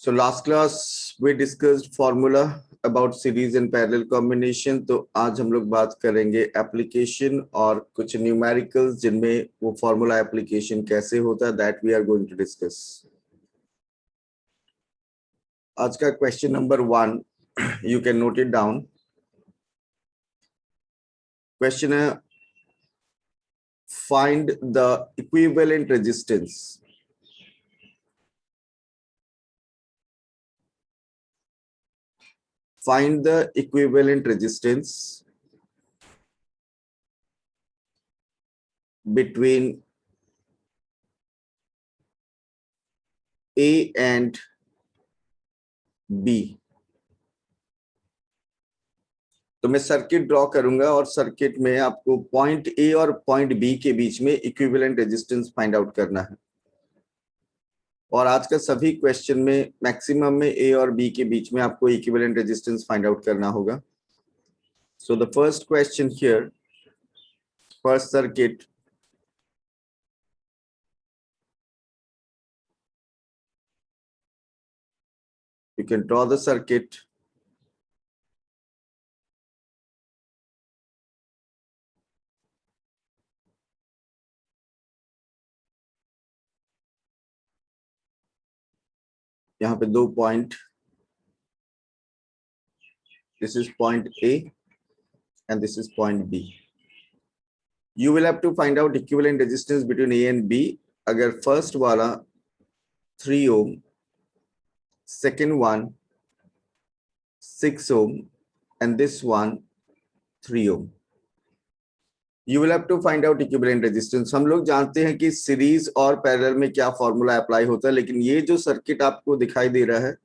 So last class we discussed formula about series and parallel combination. तो आज हम लोग बात करेंगे एप्लीकेशन और कुछ न्यूमेरिकल्स जिनमें वो फॉर्मूला एप्लीकेशन कैसे होता है, that we are going to discuss. आज का question number 1, you can note it down. Question है, find the equivalent resistance. Find the equivalent resistance between A and B. तो मैं सर्किट ड्रॉ करूंगा और सर्किट में आपको पॉइंट A और पॉइंट B के बीच में इक्विवेलेंट रेजिस्टेंस फाइंड आउट करना है. और आज का सभी क्वेश्चन में मैक्सिमम में A और B के बीच में आपको इक्विवेलेंट रेजिस्टेंस फाइंड आउट करना होगा. So the first question here, first circuit. You can draw the circuit. यहाँ पे दो point, this is point A and this is point B. You will have to find out equivalent resistance between A and B. अगर first वाला 3 ohm, second one 6 ohm and this one 3 ohm. You will have to find out equivalent resistance. हम लोग जानते हैं कि series और parallel में क्या फॉर्मूला अप्लाई होता है, लेकिन ये जो सर्किट आपको दिखाई दे रहा है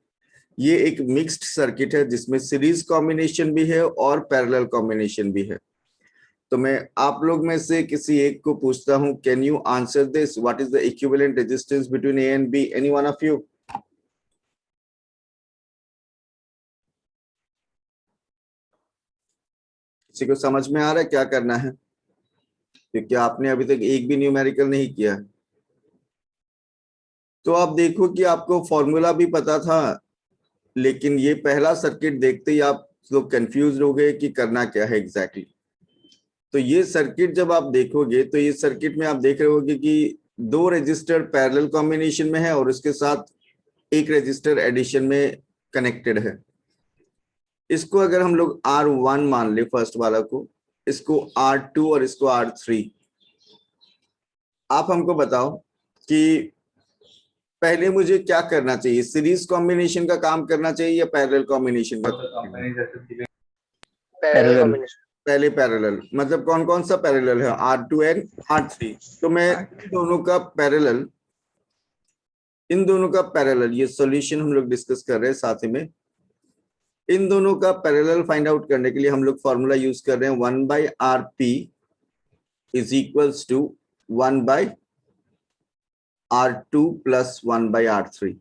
ये एक मिक्स्ड सर्किट है जिसमें सीरीज कॉम्बिनेशन भी है और पैरेलल कॉम्बिनेशन भी है. तो मैं आप लोग में से किसी एक को पूछता हूं, can you answer this, what is the equivalent resistance between A and B? Any one of you? किसी को समझ में आ रहा है क्या करना है? क्योंकि आपने अभी तक एक भी न्यूमेरिकल नहीं किया. तो आप देखो कि आपको फॉर्मूला भी पता था, लेकिन ये पहला सर्किट देखते ही आप लोग कंफ्यूज हो गए कि करना क्या है एग्जैक्टली. तो ये सर्किट जब आप देखोगे तो ये सर्किट में आप देख रहे होगे कि दो रजिस्टर पैरेलल कॉम्बिनेशन में है और उसके साथ एक रजिस्टर एडिशन में कनेक्टेड है. इसको अगर हम लोग R1 मान ले, फर्स्ट वाला को, इसको R2 और इसको R3. आप हमको बताओ कि पहले मुझे क्या करना चाहिए, सीरीज कॉम्बिनेशन का काम करना चाहिए या पैरेलल कॉम्बिनेशन का? पहले पैरेलल. मतलब कौन कौन सा पैरेलल है? R2 and R3. तो मैं इन दोनों का पैरेलल ये सॉल्यूशन हम लोग डिस्कस कर रहे हैं. साथ ही में इन दोनों का पैरेलल फाइंड आउट करने के लिए हम लोग फॉर्मूला यूज कर रहे हैं 1/RP is equals to 1/R2 plus 1/R3.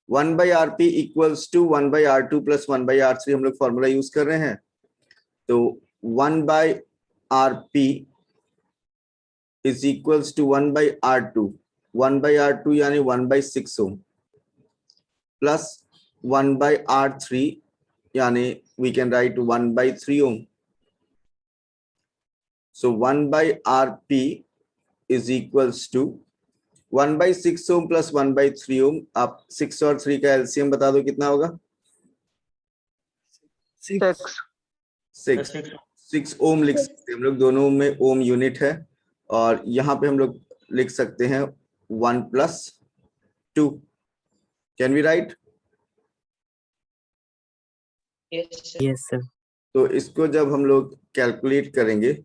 1/RP equals to 1/R2 plus 1/R3 हम लोग फॉर्मूला यूज कर रहे हैं. तो 1/RP is equals to 1/R2. 1/R2 यानी 1/6 ओम प्लस 1/R3 यानी we can write 1/3 ohm. So 1/RP is equals to 1/6 ohm plus 1/3 ohm. आप 6 और 3 का एलसीएम बता दो कितना होगा? 6 ओम लिख सकते हैं हम लोग. दोनों में ओम यूनिट है और यहाँ पे हम लोग लिख सकते हैं 1 plus 2. Can we write? Yes sir. तो इसको जब हम लोग कैलकुलेट करेंगे,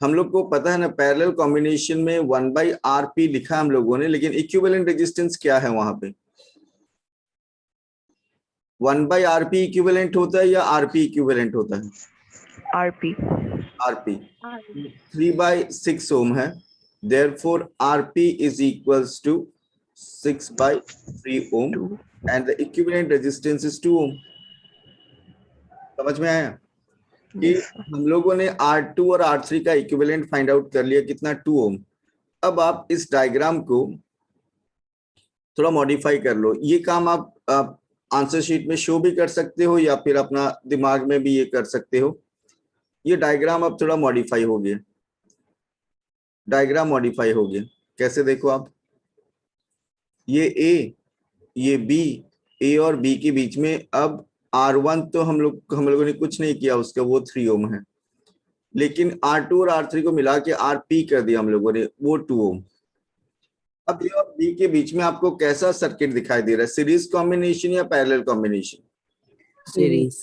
हम लोग को पता है ना पैरेलल कॉम्बिनेशन में 1/RP लिखा हम लोगों ने, लेकिन इक्विवेलेंट रेजिस्टेंस क्या है वहां पे? 1/RP इक्विवेलेंट होता है या RP इक्विवेलेंट होता है? RP. 3/6 ओम है, therefore RP is equals to 6/3 ohm and the equivalent resistance is 2 ohm. समझ में आया कि हम लोगों ने R2 और R3 का इक्विवेलेंट फाइंड आउट कर लिया, कितना? 2 ओम. अब आप इस डायग्राम को थोड़ा मॉडिफाई कर लो। ये काम आप आंसर शीट में शो भी कर सकते हो या फिर अपना दिमाग में भी ये कर सकते हो। ये डायग्राम अब थोड़ा मॉडिफाई हो गया, डायग्राम मॉडिफाई हो गया। कैसे देखो आप, ये ए, ये बी, ए और बी के बीच में अब R1 तो हम लोगों ने कुछ नहीं किया उसका, वो 3 ओम है, लेकिन R2 और R3 को मिला के RP कर दिया हम लोगों ने, वो 2 ओम। अब ए और बी के बीच में आपको कैसा सर्किट दिखाई दे रहा है, सीरीज कॉम्बिनेशन या पैरेलल कॉम्बिनेशन? Series.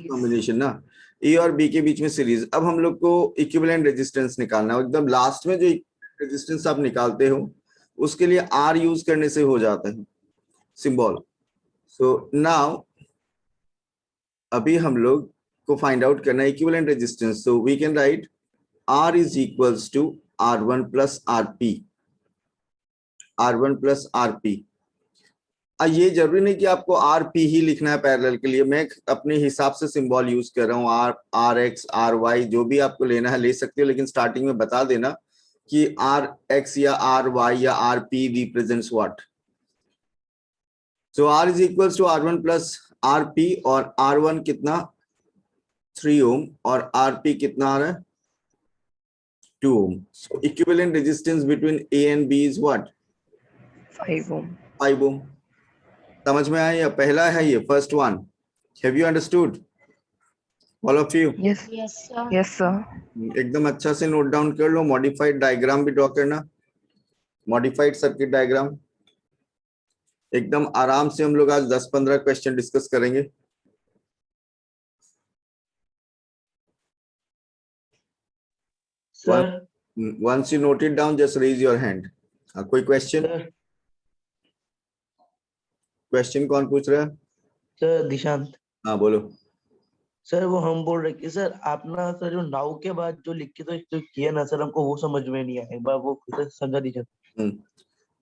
कॉम्बिनेशन ना, ए और बी के बीच में सीरीज। अब हम लोग को इक्विवेलेंट रेजिस्टेंस निकालना है। एकदम लास्ट में जो रेजिस्टेंस आप निकालते हो उसके लिए आर यूज करने से हो जाता है सिंबल। सो नाउ अभी हम लोग को फाइंड आउट करना है equivalent resistance. So we can write R is equals to R1 plus RP, R1 plus RP। ये जरूरी नहीं कि आपको RP ही लिखना है पैरेलल के लिए, मैं अपने हिसाब से सिंबल यूज कर रहा हूँ। RX RY जो भी आपको लेना है ले सकते हो, लेकिन स्टार्टिंग में बता देना कि RX या RY या RP represents what. So R is equals to R1 plus RP, और R1 कितना 3 ओम और RP कितना आ रहा है 2 ohm. So equivalent resistance between A and B is what 5 ohm. 5 ohm. समझ में आया? पहला है ये first one. Have you understood all of you? Yes. Yes, sir. एकदम अच्छा से नोट डाउन कर लो। मॉडिफाइड डायग्राम भी ड्रॉ करना, मॉडिफाइड सर्किट डायग्राम। एकदम आराम से हम लोग आज 10-15 क्वेश्चन डिस्कस करेंगे। Sir once you note it down just raise your hand. कोई क्वेश्चन? सर क्वेश्चन कौन पूछ रहा है? सर दिशांत हाँ बोलो। सर, वो हम बोल रहे कि सर आप ना सर जो नाउ के बाद जो लिख के तो किया ना सर, हमको वो समझ में नहीं आया। एक बार वो फिर से समझा दीजिए।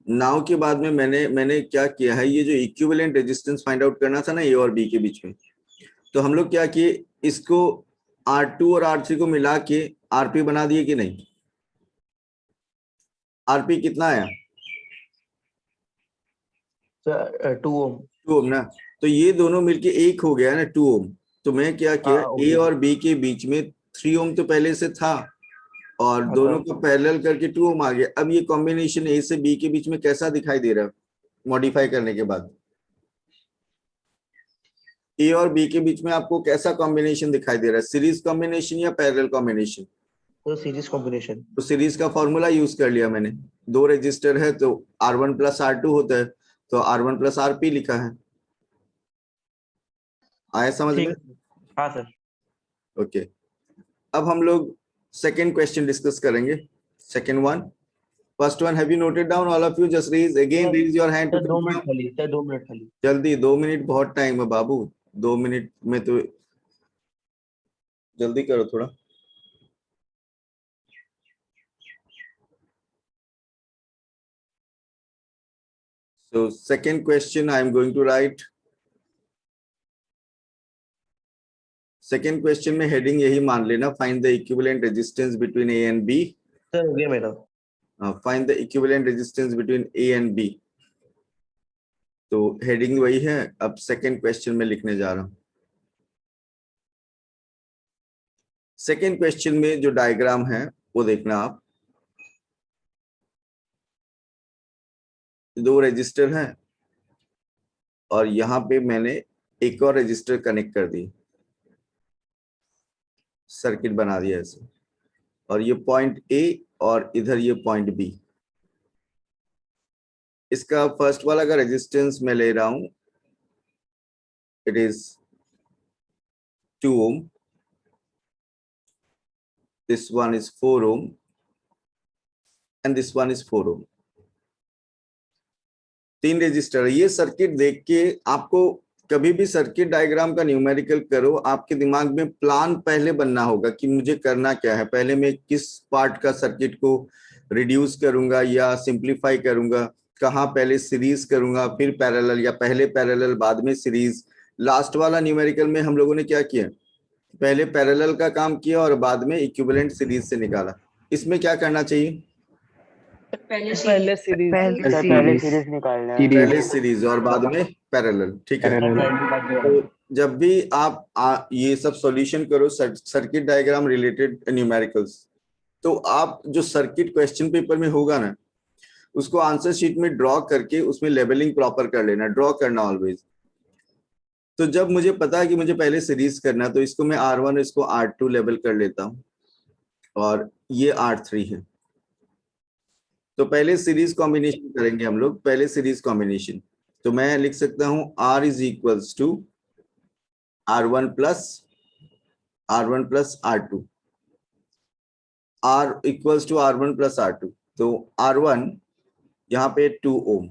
नाउ के बाद में मैंने क्या किया है, ये जो इक्विवेलेंट रेजिस्टेंस फाइंड आउट करना था ना ए और बी के बीच में, तो हम लोग क्या किए, इसको R2 और R3 को मिला के RP बना दिए कि नहीं? RP कितना आया? सर 2 ओम। 2 ओम ना, तो ये दोनों मिलके एक हो गया ना 2 ओम। तो मैं क्या किया, हाँ, ए okay. और बी के बीच में 3 ओम तो पहले से था और हाँ, दोनों सर। को पैरेलल करके 2 ओम आ गया। अब ये कॉम्बिनेशन ए से बी के बीच में कैसा दिखाई दे रहा है मॉडिफाई करने के बाद? ए और बी के बीच में आपको कैसा कॉम्बिनेशन दिखाई दे रहा है, सीरीज कॉम्बिनेशन या पैरेलल कॉम्बिनेशन? तो सीरीज कॉम्बिनेशन। तो सीरीज का फॉर्मूला यूज कर लिया मैंने। 2 रजिस्टर है तो R1 प्लस R2 होता है, तो R1 प्लस RP लिखा है। आया समझ में? हाँ सर। ओके, अब हम लोग सेकेंड क्वेश्चन डिस्कस करेंगे। Second one, first one have you noted down all of you? Just raise again, raise your hand to sir 2 minute खाली, सर 2 मिनट खाली। जल्दी। 2 मिनट बहुत टाइम है बाबू, 2 मिनट में तो जल्दी करो थोड़ा। So second question I am going to write. Second question में हेडिंग यही मान लेना, find the equivalent resistance between A and B. Sir हो गया मेरा। Find the equivalent resistance between A and B. तो हेडिंग वही है। अब सेकेंड क्वेश्चन में लिखने जा रहा हूं। सेकेंड क्वेश्चन में जो डायग्राम है वो देखना आप। 2 रजिस्टर हैं और यहां पे मैंने एक और रजिस्टर कनेक्ट कर दी, सर्किट बना दिया ऐसे, और ये पॉइंट ए और इधर ये पॉइंट बी। इसका फर्स्ट वाला का रेजिस्टेंस मैं ले रहा हूं, it is 2 ohm, this one is 4 ohm and this one is 4 ohm। 3 register. ये सर्किट देख के आपको कभी भी सर्किट डायग्राम का न्यूमेरिकल करो, आपके दिमाग में प्लान पहले बनना होगा कि मुझे करना क्या है। पहले मैं किस पार्ट का सर्किट को रिड्यूस करूंगा या सिंप्लीफाई करूंगा, कहाँ पहले सीरीज करूंगा फिर पैरेलल, या पहले पैरेलल बाद में सीरीज। लास्ट वाला न्यूमेरिकल में हम लोगों ने क्या किया, पहले पैरेलल का काम किया और बाद में इक्विवेलेंट सीरीज से निकाला। इसमें क्या करना चाहिए, पहले पहले सीरीज सीरीज निकालना है। पहले सीरीज और बाद में पैरेलल, ठीक है। तो जब भी आप ये सब सॉल्यूशन करो सर्किट डायग्राम रिलेटेड न्यूमेरिकल्स, तो आप जो सर्किट क्वेश्चन पेपर में होगा ना, उसको आंसर शीट में ड्रॉ करके उसमें लेबलिंग प्रॉपर कर लेना, ड्रॉ करना ऑलवेज। तो जब मुझे पता है कि मुझे पहले सीरीज करना है, तो इसको मैं R1, इसको R2 लेबल कर लेता हूं और ये R3 है। तो पहले सीरीज कॉम्बिनेशन करेंगे हम लोग, पहले सीरीज कॉम्बिनेशन। तो मैं लिख सकता हूं R is equals to R1 plus R2, R equals to R1 plus R2। तो R1 यहाँ पे 2 ओम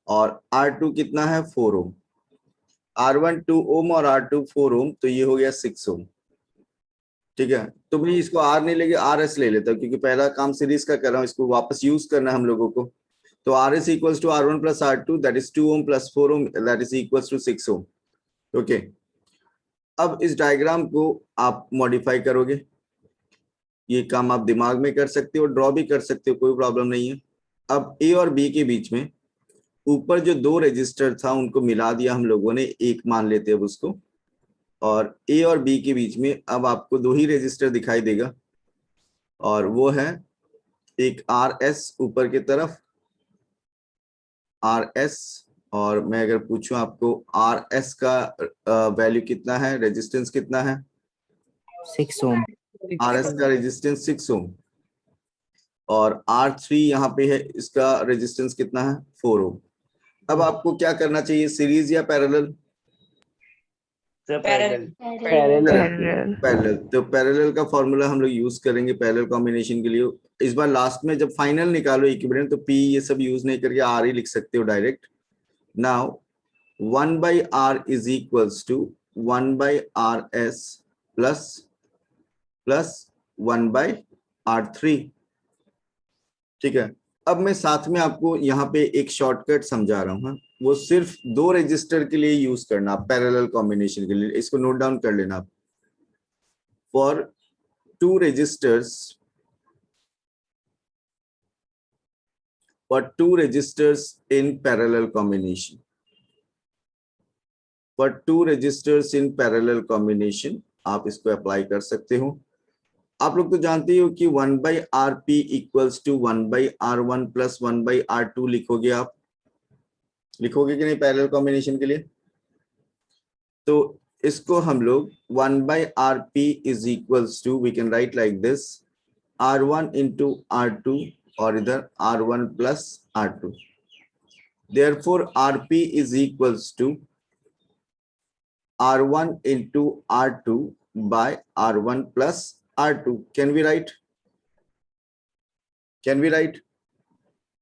और R2 कितना है 4 ओम। R1 2 ओम और R2 4 ओम, तो ये हो गया 6 ओम, ठीक है। तो मैं इसको R नहीं लेके RS ले लेता हूँ, क्योंकि पहला काम सीरीज का कर रहा हूँ, इसको वापस यूज करना है हम लोगों को। तो RS equals to R1 plus R2, that is 2 ohm plus 4 ohm, that is equals to 6 ohm. Okay, अब इस डायग्राम को आप मॉडिफाई करोगे, ये काम आप दिमाग में कर सकते हो, ड्रॉ भी कर सकते हो, कोई प्रॉब्लम नहीं है। अब A और B के बीच में ऊपर जो 2 रजिस्टर था उनको मिला दिया हम लोगों ने, एक मान लेते हैं अब उसको। और A और B के बीच में अब आपको 2 ही रजिस्टर दिखाई देगा, और वो है एक RS ऊपर की तरफ, RS। और मैं अगर पूछूं आपको RS का वैल्यू कितना है, रेजिस्टेंस कितना है? 6 ओम। RS का रेजिस्टेंस 6 ओम, और R3 यहाँ पे है, इसका रेजिस्टेंस कितना है 4 ओम। अब आपको क्या करना चाहिए, सीरीज या पैरेलल? पैरेलल। पैरेलल। तो पैरेलल का फॉर्मूला हम लोग यूज करेंगे पैरेलल कॉम्बिनेशन के लिए। इस बार लास्ट में जब फाइनल निकालो इक्विवेलेंट, तो P ये सब यूज नहीं करके R ही लिख सकते हो direct. Now 1 by R is equals to 1 by RS plus 1 by R3, ठीक है। अब मैं साथ में आपको यहाँ पे एक शॉर्टकट समझा रहा हूँ, वो सिर्फ 2 रजिस्टर के लिए यूज करना, पैरेलल कॉम्बिनेशन के लिए। इसको नोट डाउन कर लेना आप। For 2 registers, in parallel combination, for 2 registers in parallel combination, आप इसको अप्लाई कर सकते हो। आप लोग तो जानते हो कि 1 by RP equals to 1 by R1 plus 1 by R2 लिखोगे, आप लिखोगे कि नहीं पैरेलल कॉम्बिनेशन के लिए? तो इसको हम लोग 1 by RP is equals to, we can write like this, R1 into R2, और इधर R1 plus R2। Therefore, RP is equals to R1 into R2 by R1 plus R2. Can we write? Can we write?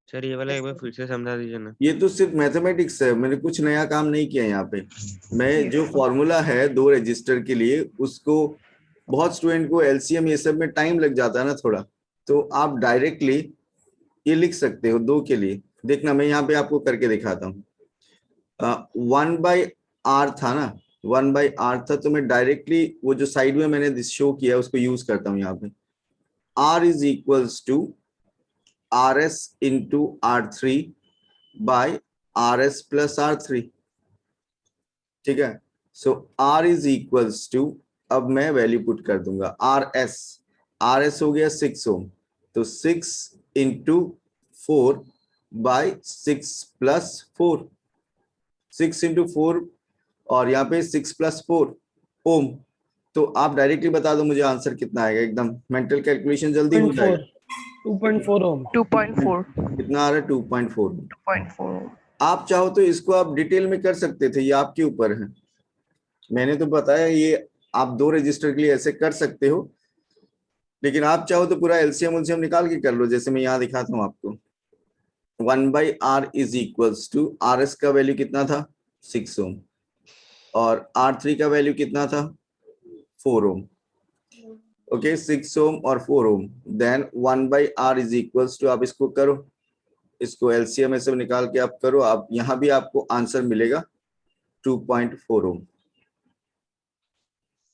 Sir ये वाला एक बार फिर से समझा दीजिए ना। ये तो सिर्फ मैथमेटिक्स है, मैंने कुछ नया काम नहीं किया यहाँ पे। मैं जो फॉर्मूला है 2 रजिस्टर के लिए, उसको बहुत स्टूडेंट को एलसीएम ये सब में टाइम लग जाता है ना थोड़ा, तो आप डायरेक्टली ये लिख सकते हो 2 के लिए। देखना, मैं यहाँ पे आपको करके दिखाता हूँ। 1 by R था ना, 1 by R था, तो मैं डायरेक्टली वो जो साइड में मैंने शो किया उसको यूज करता हूँ यहाँ पे। R is equals to RS into R3 by RS plus R3, ठीक है। So R is equals to, अब मैं वैल्यू पुट कर दूंगा, RS हो गया 6 ओम, तो 6 इंटू 4 बाय 6 प्लस 4, 6 इंटू 4, और यहाँ पे 6 प्लस 4 ओम। तो आप डायरेक्टली बता दो मुझे आंसर कितना आएगा, एकदम मेंटल कैलकुलेशन जल्दी हो जाएगा। 2.4 ओम। 2.4 कितना आ रहा है? 2.4। 2.4 आप चाहो तो इसको आप डिटेल में कर सकते थे, ये आपके ऊपर है। मैंने तो बताया ये आप 2 रजिस्टर के लिए ऐसे कर सकते हो, लेकिन आप चाहो तो पूरा एलसीएम उलसीएम निकाल के कर लो, जैसे मैं यहाँ दिखाता हूँ आपको। 1 by R is equals to, RS का वैल्यू कितना था 6 ओम, और R3 का वैल्यू कितना था 4 ओम। ओके, 6 ओम और 4 ohm, then 1 by R is equals to, आप इसको करो, इसको एलसीएम में से निकाल के आप करो, आप यहाँ भी आपको आंसर मिलेगा 2.4 ओम।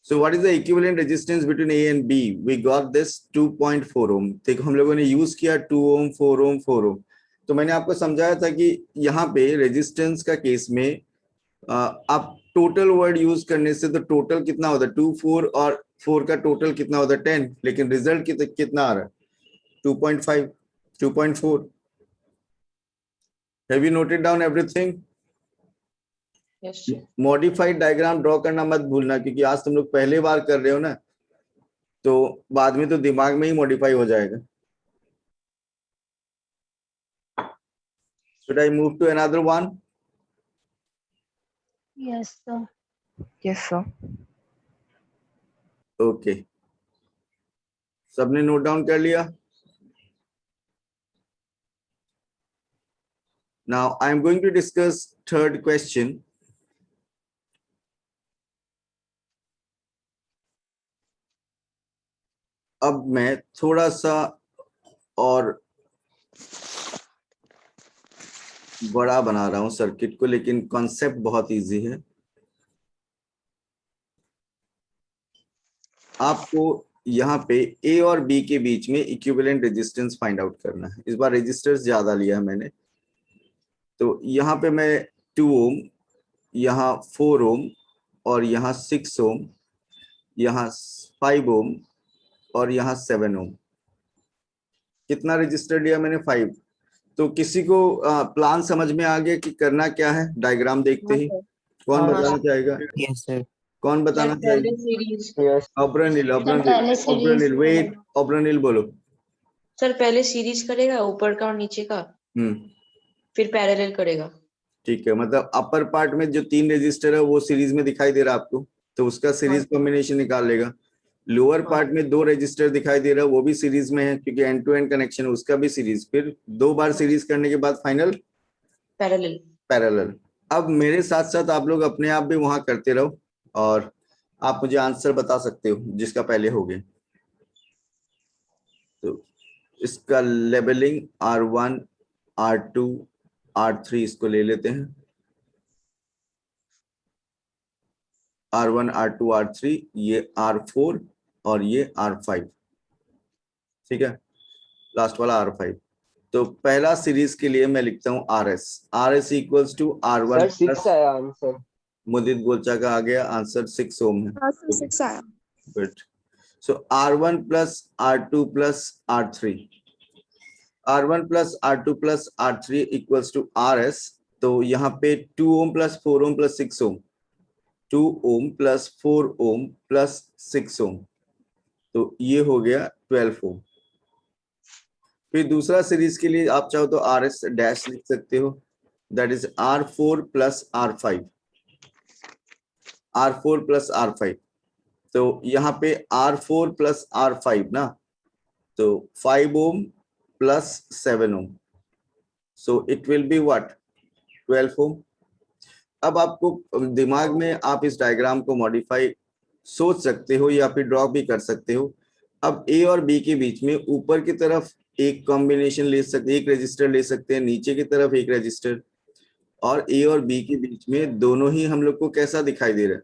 So what is the equivalent resistance between A and B? We got this 2.4 ohm. देखो हम लोगों ने यूज किया 2 ohm, 4 ohm, 4 ohm. तो मैंने आपको समझाया था कि यहाँ पे रेजिस्टेंस का केस में आप टोटल वर्ड यूज करने से तो टोटल कितना होता है 2, 4 और 4 का टोटल कितना होता है 10, लेकिन रिजल्ट कितना आ रहा है 2.5, 2.4. Have you noted down everything? Yes. Modified diagram draw करना मत भूलना, क्योंकि आज तुम लोग पहले बार कर रहे हो ना, तो बाद में तो दिमाग में ही मॉडिफाई हो जाएगा. Should I move to another one? Yes, sir. Yes, sir. Okay. सबने नोट डाउन कर लिया? Now I am going to discuss third question. अब मैं थोड़ा सा और बड़ा बना रहा हूं सर्किट को, लेकिन कॉन्सेप्ट बहुत इजी है. आपको यहाँ पे A और B के बीच में इक्विवेलेंट रेजिस्टेंस फाइंड आउट करना है. इस बार रेजिस्टर्स ज्यादा लिया है मैंने, तो यहाँ पे मैं 2 ओम, यहाँ 4 ओम और यहाँ 6 ओम, यहाँ 5 ओम और यहाँ 7 ओम. कितना रजिस्टर लिया मैंने 5. तो किसी को प्लान समझ में आ गया कि करना क्या है डायग्राम देखते ही? कौन हाँ, बताना चाहेगा? Yes, sir. कौन बताना सर पहले चाहेगा? सीरीज ऑब्रनिल, ऑब्रनिल वेट, ऑब्रनिल बोलो. सर पहले सीरीज करेगा ऊपर का और नीचे का, फिर पैरेलल करेगा. ठीक है, मतलब अपर पार्ट में जो 3 रजिस्टर है वो सीरीज में दिखाई दे रहा है आपको, तो उसका सीरीज हाँ. कॉम्बिनेशन निकाल लेगा. लोअर पार्ट में 2 रजिस्टर दिखाई दे रहा है, वो भी सीरीज में है क्योंकि एंड टू एंड कनेक्शन, उसका भी सीरीज. फिर 2 बार सीरीज करने के बाद फाइनल पैरेलल. पैरेलल. अब मेरे साथ साथ आप लोग अपने आप भी वहां करते रहो और आप मुझे आंसर बता सकते हो जिसका पहले हो गया. तो इसका लेबलिंग R1, R2, R3 इसको ले लेते हैं. R1, R2, R3, ये R4 और ये R5. ठीक है, लास्ट वाला R5. तो पहला सीरीज के लिए मैं लिखता हूं RS. RS equals to R1 plus, answer. Mudit Golcha का आ गया आंसर 6 ओम है. 6 आया. Good. So R1 plus R2 plus R3, R1 plus R2 plus R3 equals to RS. तो यहाँ पे 2 ohm plus 4 ohm plus 6 ohm, 2 ohm plus 4 ohm plus 6 ohm, तो ये हो गया 12 ओम. फिर दूसरा सीरीज के लिए आप चाहो तो RS डैश लिख सकते हो, that is R4 plus R5, R4 plus R5. तो यहाँ पे R4 प्लस R5 ना, तो 5 ohm plus 7 ohm, so it will be what 12 ohm. अब आपको दिमाग में आप इस डायग्राम को मॉडिफाई सोच सकते हो या फिर ड्रॉ भी कर सकते हो. अब A और B के बीच में ऊपर की तरफ एक कॉम्बिनेशन ले सकते, एक रजिस्टर ले सकते हैं, नीचे की तरफ एक रजिस्टर, और A और B के बीच में दोनों ही हम लोग को कैसा दिखाई दे रहा है?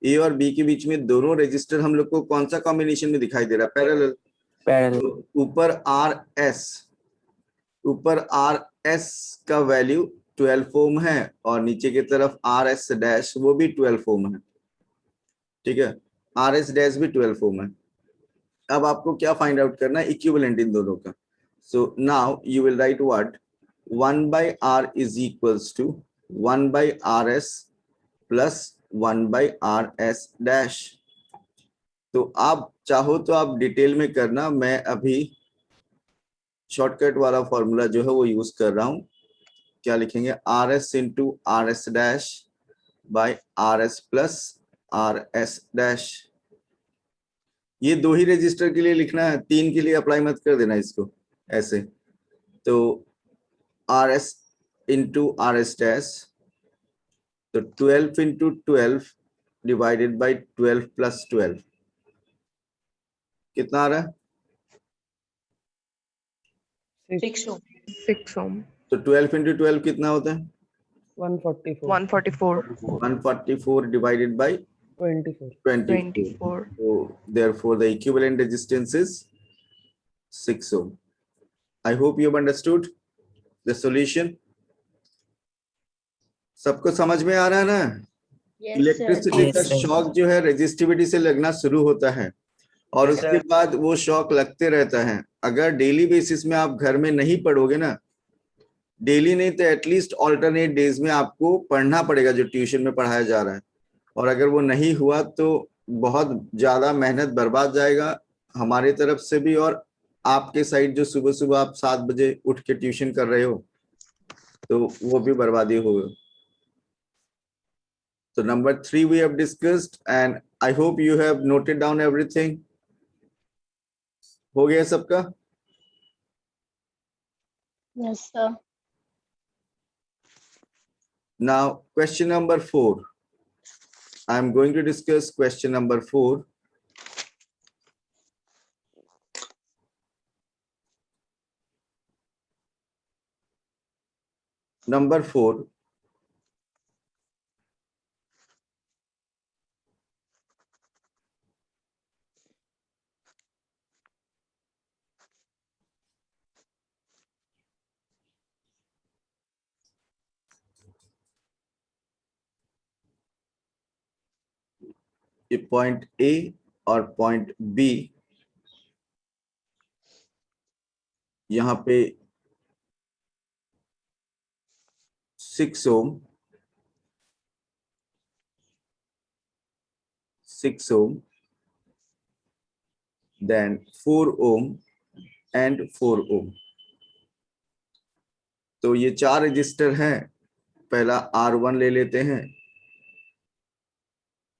A और B के बीच में दोनों रजिस्टर हम लोग को कौन सा कॉम्बिनेशन में दिखाई दे रहा है? पैरेलल. तो ऊपर RS का वैल्यू 12 ओम है और नीचे की तरफ RS डैश वो भी 12 ओम है. ठीक है, RS डैश भी 12 ओम है. अब आपको क्या फाइंड आउट करना है? इक्विवेलेंट इन दोनों का. So now you will write what 1 by R is equals to 1 by RS plus 1 by RS dash. तो आप चाहो तो आप डिटेल में करना, मैं अभी शॉर्टकट वाला फॉर्मूला जो है वो यूज कर रहा हूं. क्या लिखेंगे? RS into RS dash by RS plus RS dash. ये 2 ही रजिस्टर के लिए लिखना है, 3 के लिए अप्लाई मत कर देना इसको ऐसे. तो RS इंटू RS डैश, तो 12 इंटू 12 डिवाइडेड बाई 12 प्लस 12 कितना आ रहा है? 6 ओम. 6 ohm. तो 12 इंटू 12 कितना होता है? 144. 144. 144 divided by 24. 24. So therefore the equivalent resistance is 6 ohm. I hope you have understood the solution. सबको समझ में आ रहा है ना? इलेक्ट्रिसिटी का शॉक जो है रेजिस्टिविटी से लगना शुरू होता है और Yes, उसके sir. बाद वो शॉक लगते रहता है. अगर डेली बेसिस में आप घर में नहीं पढ़ोगे ना, डेली नहीं तो एटलीस्ट ऑल्टरनेट डेज में आपको पढ़ना पड़ेगा जो ट्यूशन में पढ़ाया जा रहा है. और अगर वो नहीं हुआ तो बहुत ज्यादा मेहनत बर्बाद जाएगा हमारे तरफ से भी और आपके साइड जो सुबह सुबह आप 7 बजे उठ के ट्यूशन कर रहे हो तो वो भी बर्बादी होगा. So number 3 we have discussed and I hope you have noted down everything. हो गया सबका? Yes, sir. Now question number 4. I am going to discuss question number 4. Number 4. ये पॉइंट ए और पॉइंट बी यहाँ पे 6 ohm, 6 ohm, then 4 ohm and 4 ohm. तो ये 4 register हैं. पहला R1 ले लेते हैं.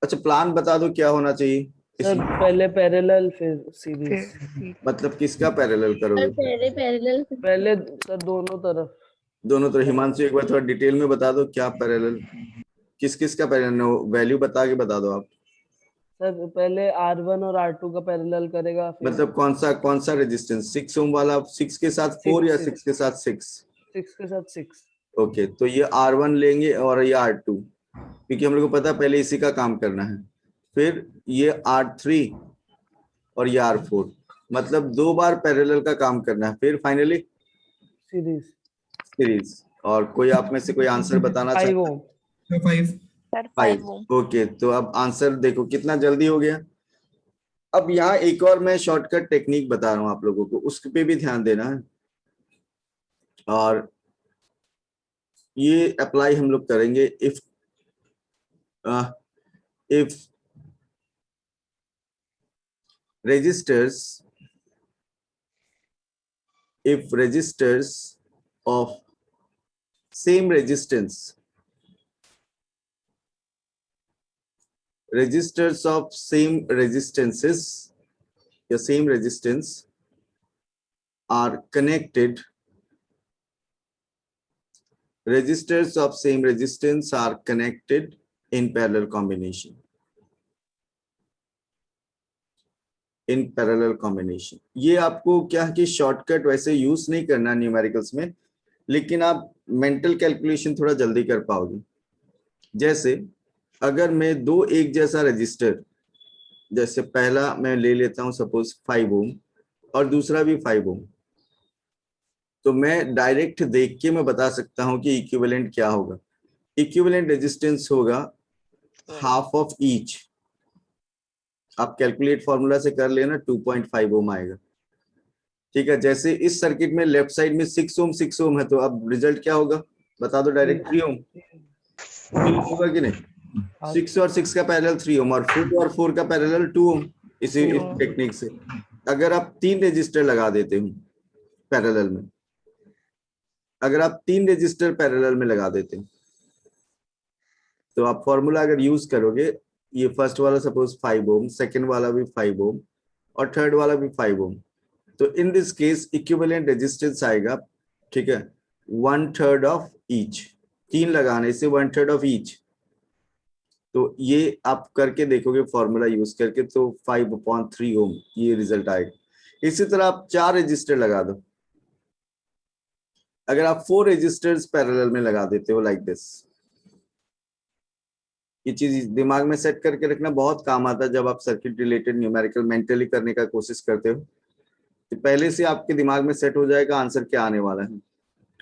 अच्छा प्लान बता दो क्या होना चाहिए सर इसमें? पहले पैरेलल फिर सीरीज. फिर मतलब किसका पैरेलल करोगे? पहले पैरेलल पहले सर दोनों तरफ. दोनों तरफ. हिमांशु एक बार थोड़ा डिटेल में बता दो क्या पैरेलल, किस किस का पैरेलल, वैल्यू बता के बता दो आप. सर पहले R1 और R2 का पैरेलल करेगा फिर मतलब कौन सा रेजिस्टेंस? 6 ओम वाला 6 के साथ 4 या 6 के साथ 6? 6 के साथ 6. ओके तो ये R1 लेंगे और ये R2 क्योंकि हम लोग को पता है पहले इसी का काम करना है. फिर ये R3 और ये R4 मतलब 2 बार पैरेलल का काम करना है. फिर फाइनली सीरीज. और कोई आप में से कोई आंसर बताना 5 चाहता ओम. है? सर 5. 5 ओम. ओके तो अब आंसर देखो कितना जल्दी हो गया. अब यहाँ एक और मैं शॉर्टकट टेक्निक बता रहा हूँ आप लोगों को, उस पे भी ध्यान देना है और ये अप्लाई हम लोग करेंगे. If registers of same resistance, registers of same resistances या same resistance are connected, resistors of same resistance are connected in parallel combination. In parallel combination. ये आपको क्या है कि शॉर्टकट वैसे यूज नहीं करना न्यूमेरिकल्स में, लेकिन आप मेंटल कैलकुलेशन थोड़ा जल्दी कर पाओगे. जैसे अगर मैं 2 एक जैसा रजिस्टर, जैसे पहला मैं ले लेता हूं सपोज 5 ओम और दूसरा भी 5 ओम, तो मैं डायरेक्ट देख के मैं बता सकता हूं कि इक्विवेलेंट क्या होगा. इक्विवेलेंट रेजिस्टेंस होगा हाफ ऑफ ईच. आप कैलकुलेट फॉर्मूला से कर लेना 2.5 ओम आएगा. ठीक है. जैसे इस सर्किट में लेफ्ट साइड में 6 ओम है तो अब रिजल्ट क्या होगा बता दो डायरेक्ट. 3 ओम होगा कि नहीं? 6 और 6 का पैरेलल 3 ओम और 4 का पैरेलल 2 ओम. इसी टेक्निक से अगर आप 3 रजिस्टर लगा देते हो पैरेलल में, अगर आप 3 रजिस्टर पैरेलल में लगा देते हैं तो आप फॉर्मूला अगर यूज करोगे, ये फर्स्ट वाला सपोज 5 ओम, सेकंड वाला भी 5 ओम और थर्ड वाला भी 5 ओम, तो in this case equivalent resistance आएगा. ठीक है. 1/3 ऑफ ईच. 3 लगाने से 1/3 ऑफ ईच. तो ये आप करके देखोगे फॉर्मूला यूज करके तो 5/3 ओम ये रिजल्ट आएगा. इसी तरह आप 4 रजिस्टर लगा दो. अगर आप 4 रजिस्टर्स पैरेलल में लगा देते हो लाइक दिस, ये चीज दिमाग में सेट करके रखना बहुत काम आता है जब आप सर्किट रिलेटेड न्यूमेरिकल मेंटली करने का कोशिश करते हो, तो पहले से आपके दिमाग में सेट हो जाएगा आंसर क्या आने वाला है।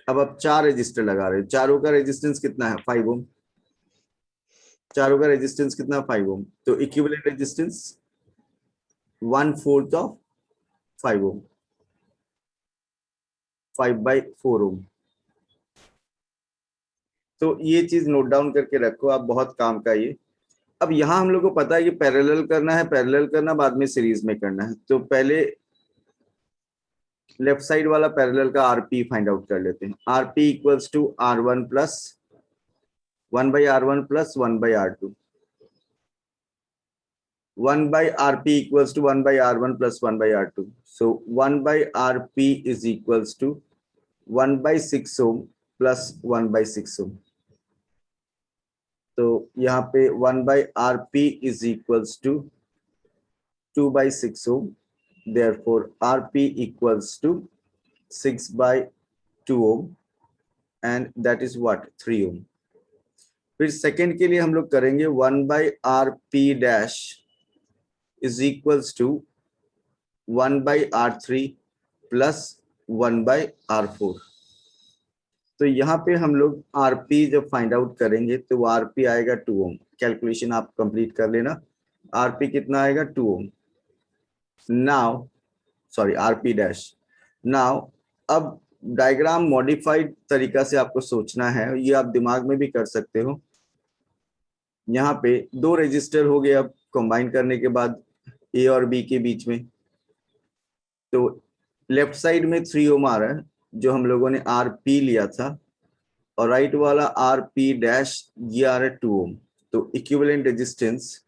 अब आप 4 रजिस्टर लगा रहे हो, चारों का रेजिस्टेंस कितना है 5 ओम, चारों का रेजिस्टेंस कितना 5 ओम, तो इक्विवेलेंट रेजिस्टेंस 1/4 ऑफ 5 ओम, 5/4 ओम। तो ये चीज नोट डाउन करके रखो आप, बहुत काम का ये। अब यहाँ हम लोग को पता है कि पैरेलल करना है, पैरेलल करना बाद में सीरीज में करना है, तो पहले लेफ्ट साइड वाला पैरेलल का आरपी फाइंड आउट कर लेते हैं। RP equals to R1 plus 1/R1 plus 1/R2, 1/RP equals to 1/R1 plus 1/R2. So 1/RP is equals to 1/6 ohm plus 1/6 ohm. तो यहाँ पे 1/RP is equals to 2/6 ohm. Therefore RP equals to 6/2 ohm, and that is what 3 ohm. फिर second के लिए हम लोग करेंगे 1/RP dash is equals to 1/R3 plus 1/R4. तो यहाँ पे हम लोग RP जब फाइंड आउट करेंगे तो वो RP आएगा 2 ओम। कैलकुलेशन आप कंप्लीट कर लेना। RP कितना आएगा 2 ohm. Now sorry RP dash. Now अब डायग्राम मॉडिफाइड तरीका से आपको सोचना है, ये आप दिमाग में भी कर सकते हो। यहाँ पे 2 रजिस्टर हो गए अब कंबाइन करने के बाद A और B के बीच में, तो लेफ्ट साइड में 3 ओम आ रहा है जो हम लोगों ने RP लिया था, और राइट वाला RP डैश ये आ रहा है 2 ओम। तो equivalent resistance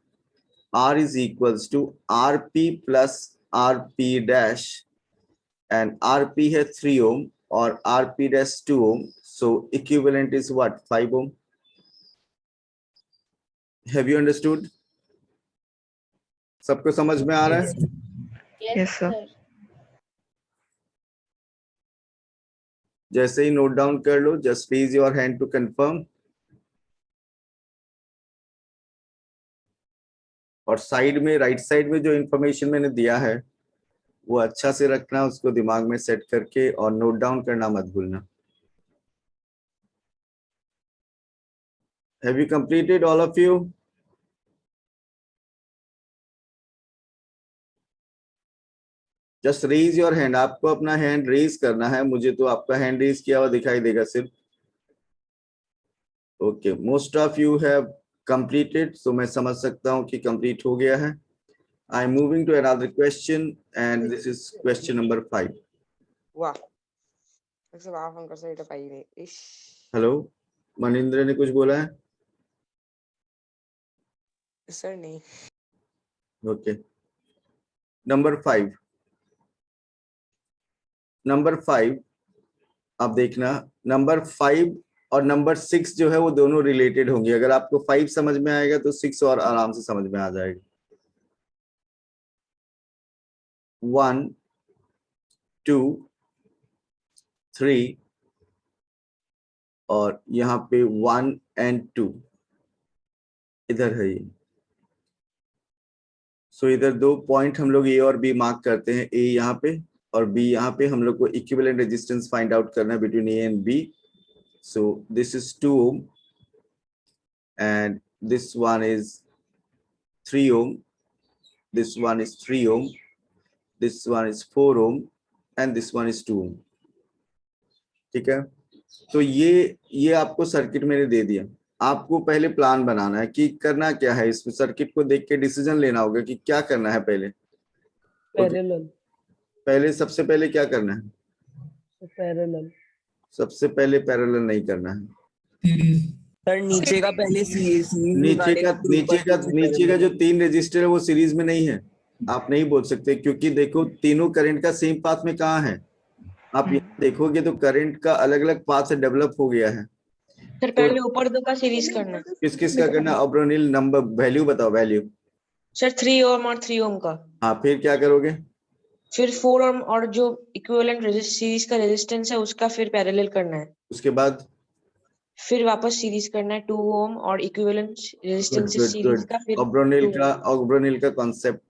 R is equals to RP plus RP dash, and RP है 3 ओम और RP dash 2 ohm, so equivalent is what 5 ohm. Have you understood? सबको समझ में आ रहा है? Yes, sir. जैसे ही नोट डाउन कर लो, just raise your hand to confirm. और साइड में राइट साइड में जो इंफॉर्मेशन मैंने दिया है वो अच्छा से रखना, उसको दिमाग में सेट करके, और नोट डाउन करना मत भूलना। Have you completed all of you? Just raise your hand, आपको अपना हैंड रेज करना है, मुझे तो आपका हैंड रेज किया हुआ दिखाई देगा सिर्फ। Okay, most of you have completed, so मैं समझ सकता हूं कि कंप्लीट हो गया है। I am moving to another question, and this is question number 5। वाह, ऐसे आप हम कर सकते पाई नहीं। इश हेलो, मनिंद्र ने कुछ बोला है? सर नहीं। ओके, नंबर 5, नंबर 5 आप देखना, नंबर 5 और नंबर 6 जो है वो दोनों रिलेटेड होंगे। अगर आपको 5 समझ में आएगा तो 6 और आराम से समझ में आ जाएगा। 1 2 3 और यहाँ पे 1 and 2 इधर है ये। सो इधर 2 पॉइंट हम लोग A और B मार्क करते हैं, A यहाँ पे और B यहाँ पे। हम लोग को इक्विवेलेंट रेजिस्टेंस फाइंड आउट करना है between A and B। So this is 2 ohm and this one is 3 ohm, this one is 3 ohm, this one is 4 ohm and this one is 2 ohm। ठीक है, तो ये आपको सर्किट मैंने दे दिया। आपको पहले प्लान बनाना है कि करना क्या है। इसमें सर्किट को देख के डिसीजन लेना होगा कि क्या करना है पहले। पैरेलल। पहले सबसे पहले क्या करना है? पैरेलल। सबसे पहले पैरेलल नहीं करना है। सर नीचे का पहले सीरीज नीचे का जो 3 रजिस्टर है वो सीरीज में नहीं है। आप नहीं बोल सकते, क्योंकि देखो तीनों करंट का सेम पाथ में कहाँ है। आप यहाँ देखोगे तो करंट का अलग अलग पाथ से डेवलप हो गया है। सर पहले ऊपर 2 का सीरीज करना है। किस किस का करना? अब्रोनिल नंबर वैल्यू बताओ, वैल्यू। सर 3 ओम और 3 ओम का। हाँ, फिर क्या करोगे? फिर 4 ओम और जो इक्विवेलेंट सीरीज का रेजिस्टेंस है उसका फिर पैरेलल करना है। उसके बाद फिर वापस सीरीज करना है 2 ओम और equivalent resistance good series good. का फिर ऑब्रोनिल 2 का ऑब्रोनिल का कॉन्सेप्ट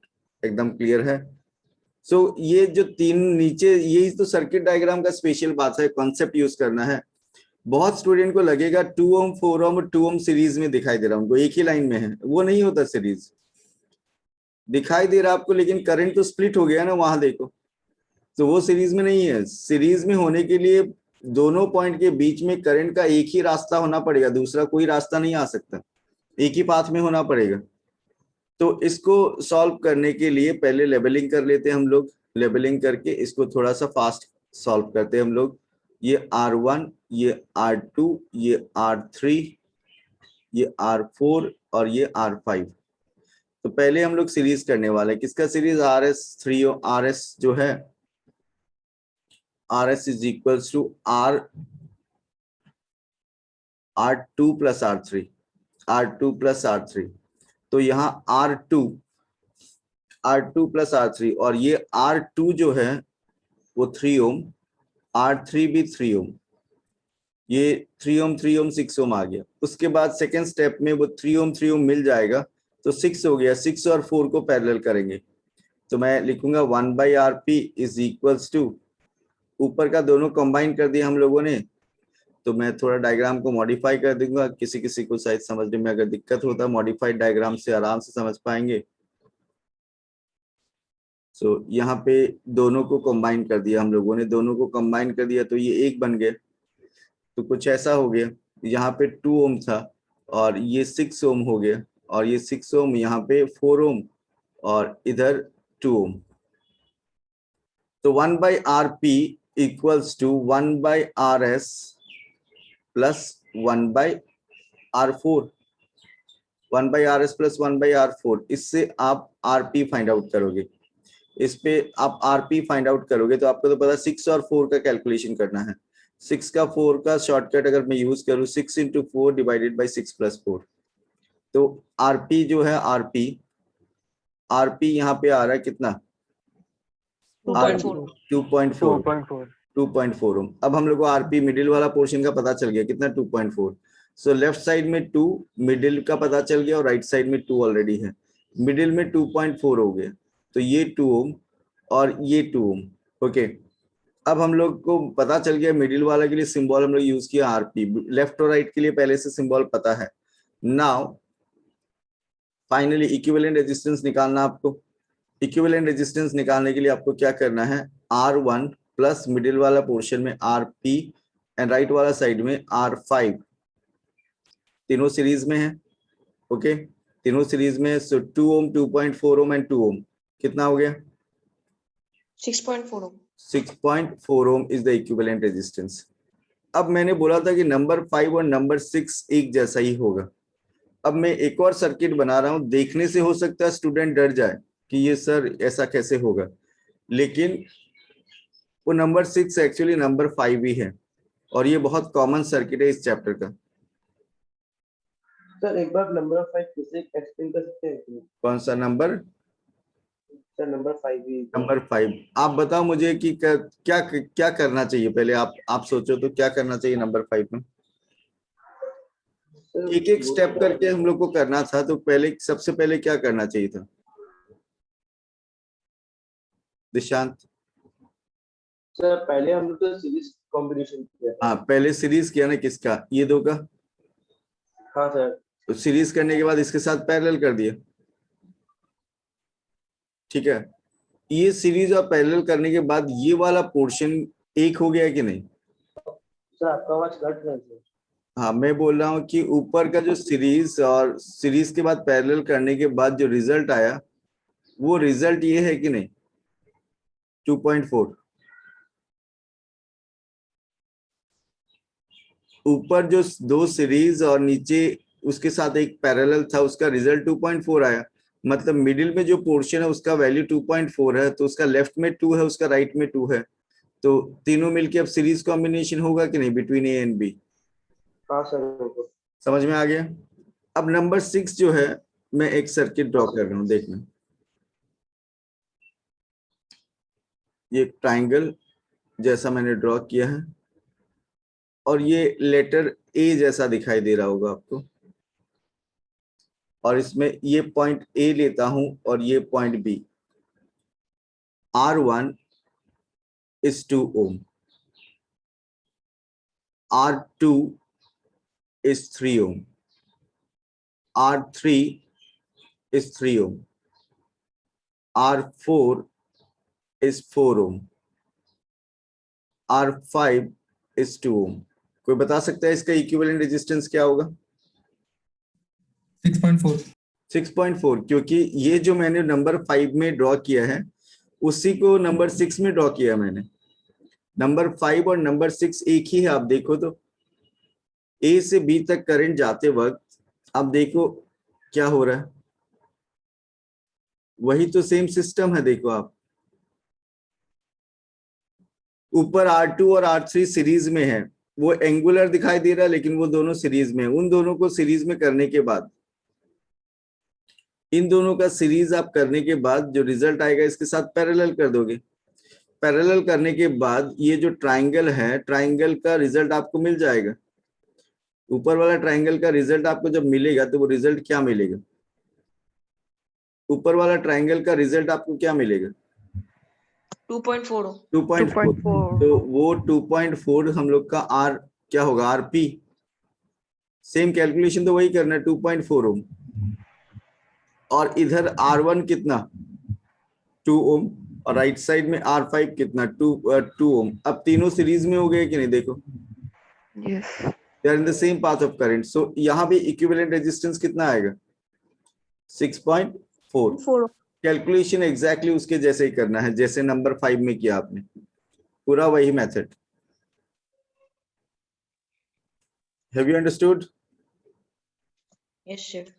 एकदम क्लियर है। सो ये जो तीन नीचे, यही तो सर्किट डायग्राम का स्पेशल बात है, कॉन्सेप्ट यूज करना है। बहुत स्टूडेंट को लगेगा 2 ओम 4 ओम और 2 ओम सीरीज में दिखाई दे रहा है, उनको एक ही लाइन में है, वो नहीं होता सीरीज। दिखाई दे रहा आपको, लेकिन करंट तो स्प्लिट हो गया ना, वहां देखो, तो वो सीरीज में नहीं है। सीरीज में होने के लिए दोनों पॉइंट के बीच में करंट का एक ही रास्ता होना पड़ेगा, दूसरा कोई रास्ता नहीं आ सकता, एक ही पाथ में होना पड़ेगा। तो इसको सॉल्व करने के लिए पहले लेबलिंग कर लेते हैं हम लोग। लेबलिंग करके इसको थोड़ा सा फास्ट सॉल्व करते हैं हम लोग। ये R1, ये R2, ये R3, ये R4 और ये R5। तो पहले हम लोग सीरीज करने वाले हैं। किसका सीरीज? RS3 और RS जो है, RS is equals to R2 plus R3, R2 plus R3। तो यहाँ R2 प्लस R3 और ये R2 जो है वो 3 ओम, R3 भी 3 ओम, ये 3 ओम 3 ओम 6 ओम आ गया। उसके बाद सेकेंड स्टेप में वो 3 ओम 3 ओम मिल जाएगा, तो 6 हो गया। 6 और 4 को पैरेलल करेंगे, तो मैं लिखूंगा 1/RP इज इक्वल्स टू, ऊपर का दोनों कंबाइन कर दिया हम लोगों ने, तो मैं थोड़ा डायग्राम को मॉडिफाई कर दूंगा। किसी किसी को शायद समझने में अगर दिक्कत होता, मॉडिफाइड डायग्राम से आराम से समझ पाएंगे। सो यहाँ पे दोनों को कंबाइन कर दिया हम लोगों ने, दोनों को कंबाइन कर दिया तो ये एक बन गया। तो कुछ ऐसा हो गया, यहाँ पे 2 ओम था और ये 6 ओम हो गया, और ये 6 ओम यहाँ पे 4 ओम और इधर 2 ओम। तो 1/RP equals to 1/RS plus 1/R4, 1/RS plus 1/R4। इससे आप RP फाइंड आउट करोगे। इस पे आप RP फाइंड आउट करोगे तो आपको तो पता 6 और 4 का कैलकुलेशन करना है। 6 का 4 का शॉर्टकट अगर मैं यूज करूँ, 6 इंटू 4 डिवाइडेड बाई 6 प्लस 4, तो RP जो है, RP यहाँ पे आ रहा है कितना? 2.4 2.4 2.4 ओम। अब हम लोग को RP मिडिल वाला पोर्शन का पता चल गया, कितना? 2.4। सो लेफ्ट साइड में 2, मिडिल का पता चल गया, और राइट साइड में 2 ऑलरेडी है। मिडिल में 2.4 हो गया, तो ये 2 ओम और ये 2 ओम। ओके, अब हम लोग को पता चल गया मिडिल वाला के लिए सिंबल हम लोग यूज किया RP। लेफ्ट और राइट के लिए पहले से सिंबल पता है। नाउ फाइनली इक्विवेलेंट रेजिस्टेंस निकालना आपको। इक्विवेलेंट रेजिस्टेंस निकालने के लिए आपको क्या करना है? R1 प्लस मिडिल वाला पोर्शन में RP एंड राइट वाला साइड में R5, तीनों सीरीज में है। ओके, तीनों सीरीज में। सो 2 ओम, 2.4 ओम एंड 2 ओम, कितना हो गया? 6.4 ओम। 6.4 ओम इज द इक्विवेलेंट रेजिस्टेंस। अब मैंने बोला था कि नंबर 5 और नंबर 6 एक जैसा ही होगा। अब मैं एक और सर्किट बना रहा हूं, देखने से हो सकता है स्टूडेंट डर जाए कि ये सर ऐसा कैसे होगा, लेकिन वो नंबर 6 एक्चुअली नंबर 5 ही है, और ये बहुत कॉमन सर्किट है इस चैप्टर का। सर एक बार नंबर 5 फिर से एक्सप्लेन कर सकते हैं? कौन सा नंबर? सर नंबर 5 ही। नंबर 5। आप बताओ मुझे कि क्या क्या करना चाहिए पहले, आप सोचो तो क्या करना चाहिए नंबर 5 में। एक एक स्टेप करके हम लोग को करना था, तो पहले सबसे पहले क्या करना चाहिए था दिशांत? सर पहले हम लोग तो सीरीज कॉम्बिनेशन किया था। हाँ, पहले सीरीज किया ना, किसका? ये दो का। हाँ सर। तो सीरीज करने के बाद इसके साथ पैरेलल कर दिया, ठीक है। ये सीरीज और पैरेलल करने के बाद ये वाला पोर्शन एक हो गया कि नहीं? सर आपका आवाज कट रहा है सर। हाँ, मैं बोल रहा हूँ कि ऊपर का जो सीरीज और सीरीज के बाद पैरेलल करने के बाद जो रिजल्ट आया, वो रिजल्ट ये है कि नहीं? 2.4। ऊपर जो दो सीरीज और नीचे उसके साथ एक पैरेलल था, उसका रिजल्ट 2.4 आया। मतलब मिडिल में जो पोर्शन है उसका वैल्यू 2.4 है, तो उसका लेफ्ट में 2 है, उसका राइट में 2 है, तो तीनों मिलके अब सीरीज कॉम्बिनेशन होगा कि नहीं बिटवीन ए एंड बी? हाँ सर। समझ में आ गया? अब नंबर 6 जो है, मैं एक सर्किट ड्रॉ कर रहा हूं, देखना। ये ट्राइंगल जैसा मैंने ड्रॉ किया है, और ये लेटर ए जैसा दिखाई दे रहा होगा आपको, और इसमें ये पॉइंट ए लेता हूं और ये point B. R1 is 2 ohm, R2 is 3 ohm, R3 is 3 ohm, R4 is 4 ohm, R5 is 2 ohm। कोई बता सकता है इसका इक्विवेलेंट रेजिस्टेंस क्या होगा? 6.4। 6.4, क्योंकि ये जो मैंने नंबर 5 में ड्रॉ किया है उसी को नंबर 6 में ड्रॉ किया मैंने। नंबर 5 और नंबर 6 एक ही है। आप देखो तो ए से बी तक करंट जाते वक्त आप देखो क्या हो रहा है, वही तो सेम सिस्टम है। देखो आप ऊपर R2 और R3 सीरीज में है, वो एंगुलर दिखाई दे रहा है लेकिन वो दोनों सीरीज में है। उन दोनों को सीरीज में करने के बाद, इन दोनों का सीरीज आप करने के बाद जो रिजल्ट आएगा इसके साथ पैरेलल कर दोगे। पैरेलल करने के बाद ये जो ट्राइंगल है, ट्राइंगल का रिजल्ट आपको मिल जाएगा। ऊपर वाला ट्राइंगल का रिजल्ट आपको जब मिलेगा तो वो रिजल्ट क्या मिलेगा? ऊपर वाला ट्राइंगल का रिजल्ट आपको क्या मिलेगा? 2.4 2.4। तो वो 2.4 हम लोग का आर क्या होगा? आरपी। सेम कैलकुलेशन तो वही करना है, 2.4 ओम। और इधर R1 कितना? 2 ओम। और राइट साइड में R5 कितना? 2 ओम। अब तीनों सीरीज में हो गए कि नहीं? देखो Yes. They are in the same path of current. So यहाँ भी इक्विवेलेंट रेजिस्टेंस कितना आएगा? 6.4। 4 कैलकुलेशन एग्जैक्टली उसके जैसे ही करना है जैसे नंबर 5 में किया आपने, पूरा वही method. Have you understood? Yes sir.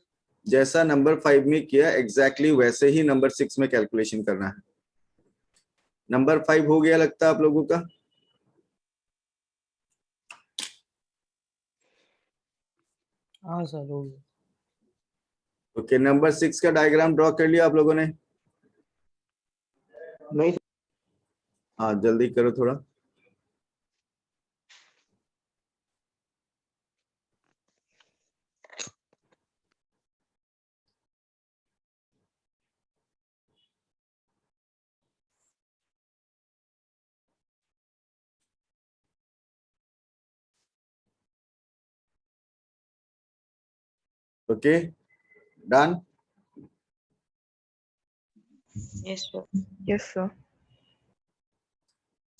जैसा नंबर 5 में किया एग्जैक्टली वैसे ही नंबर 6 में कैलकुलेशन करना है। नंबर 5 हो गया लगता है आप लोगों का? हाँ सर हो गया। ओके, नंबर 6 का डायग्राम ड्रॉ कर लिया आप लोगों ने? नहीं हाँ जल्दी करो थोड़ा। Okay done. Yes sir. Yes, sir.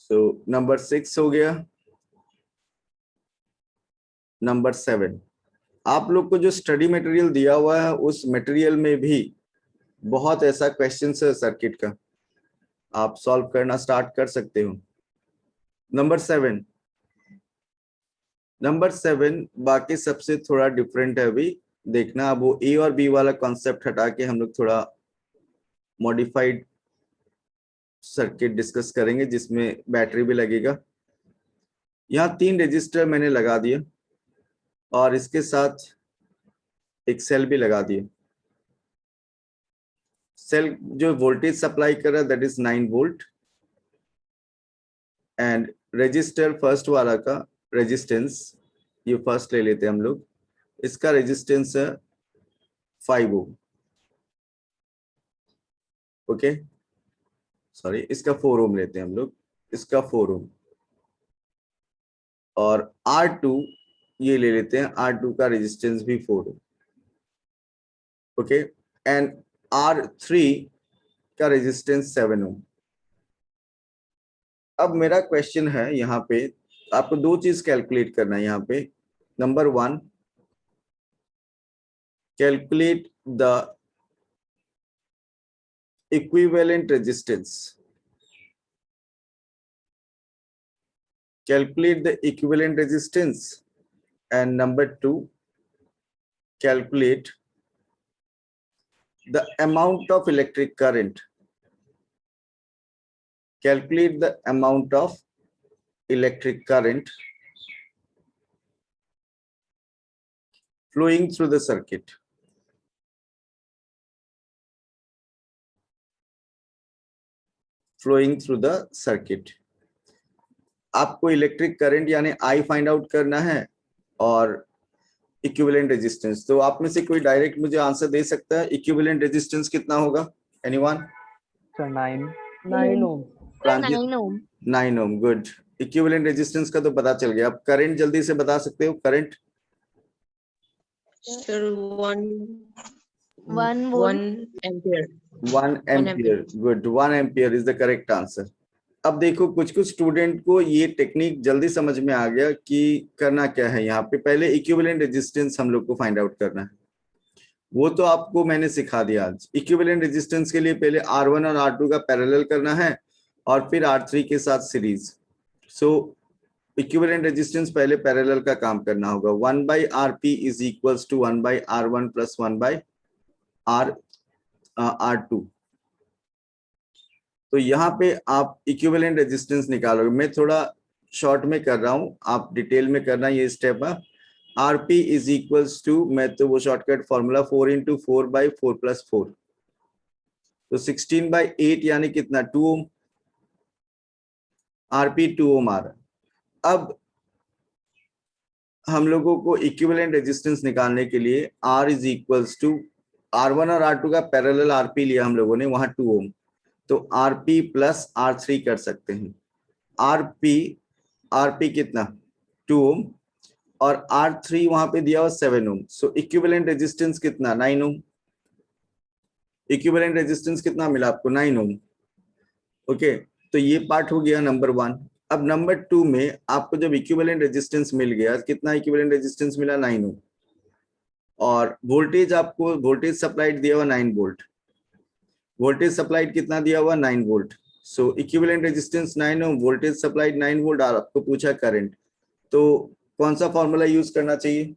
So number 6 हो गया। नंबर 7, आप लोग को जो स्टडी मटेरियल दिया हुआ है उस मटेरियल में भी बहुत ऐसा क्वेश्चन है सर्किट का, आप सॉल्व करना स्टार्ट कर सकते हो। नंबर 7, नंबर 7 बाकी सबसे थोड़ा डिफरेंट है। अभी देखना, अब वो ए और बी वाला कॉन्सेप्ट हटा के हम लोग थोड़ा मॉडिफाइड सर्किट डिस्कस करेंगे जिसमें बैटरी भी लगेगा। यहाँ 3 रजिस्टर मैंने लगा दिया और इसके साथ एक सेल भी लगा दिया। सेल जो वोल्टेज सप्लाई कर रहा है that is 9 volt, and register first वाला का रेजिस्टेंस, ये फर्स्ट ले लेते हैं हम लोग, इसका रेजिस्टेंस है 5 ओम। ओके सॉरी, इसका 4 ओम लेते हैं हम लोग, इसका 4 ओम। और R2 ये ले लेते हैं, R2 का रेजिस्टेंस भी 4 ओम। ओके, एंड R3 का रेजिस्टेंस 7 ओम। अब मेरा क्वेश्चन है यहाँ पे, आपको 2 चीज कैलकुलेट करना है यहाँ पे। Number 1, calculate the equivalent resistance. Calculate the equivalent resistance. And number 2, calculate the amount of electric current. Calculate the amount of electric current flowing through the circuit. Flowing through the circuit. आपको electric current यानी I find out करना है और equivalent resistance. तो आप में से कोई डायरेक्ट मुझे आंसर दे सकता है, इक्विवेलेंट रेजिस्टेंस कितना होगा? एनीवन? सर 9 ओम। प्रांजल? 9 ohm. 9 ओम, गुड। इक्विवेलेंट रेजिस्टेंस का तो पता चल गया। अब करंट जल्दी से बता सकते हो, current? Sir, one 1 volt. 1 ampere. 1 ampere, good, 1 ampere is the correct answer. अब देखो कुछ कुछ स्टूडेंट को ये टेक्निक जल्दी समझ में आ गया कि करना क्या है। यहाँ पे पहले इक्विवेलेंट रेजिस्टेंस हम लोग को फाइंड आउट करना है, वो तो आपको मैंने सिखा दिया आज। इक्विवेलेंट रेजिस्टेंस के लिए पहले R1 और R2 का पैरेलल करना है और फिर R3 के साथ सीरीज। सो इक्विवेलेंट रेजिस्टेंस पहले पैरेलल का काम करना होगा। 1/RP is equals to 1/R1 plus 1/R2। तो यहाँ पे आप इक्विवेलेंट रेजिस्टेंस निकालोगे। मैं थोड़ा शॉर्ट में कर रहा हूँ, आप डिटेल में करना ये स्टेप है। RP इज इक्वल्स टू, मैं तो वो शॉर्टकट फॉर्मूला 4 into 4/4 + 4, तो 16/8 यानी कितना? 2 ओम। RP 2 ओम आ रहा है। अब हम लोगों को इक्विवेलेंट रेजिस्टेंस निकालने के लिए R is equals to R1 और R2 का पैरेलल RP लिया हम लोगों ने, वहां 2 ओम, तो RP प्लस R3 कर सकते हैं। RP कितना? 2 ओम, और R3 वहां पे दिया हुआ 7 ओम। सो इक्विवेलेंट रेजिस्टेंस कितना? 9 ओम। इक्विवेलेंट रेजिस्टेंस कितना मिला आपको? 9 ओम। ओके, तो ये पार्ट हो गया नंबर 1। अब नंबर 2 में आपको जब इक्विवेलेंट रेजिस्टेंस मिल गया, कितना इक्विवेलेंट रेजिस्टेंस मिला? 9 ओम, और वोल्टेज आपको, वोल्टेज सप्लाइड दिया हुआ 9 वोल्ट। वोल्टेज सप्लाइड कितना दिया हुआ? 9 वोल्ट। सो इक्विवेलेंट रेजिस्टेंस 9 ओम, वोल्टेज सप्लाइड 9 वोल्ट, और आपको पूछा करंट, तो कौन सा फॉर्मूला यूज करना चाहिए?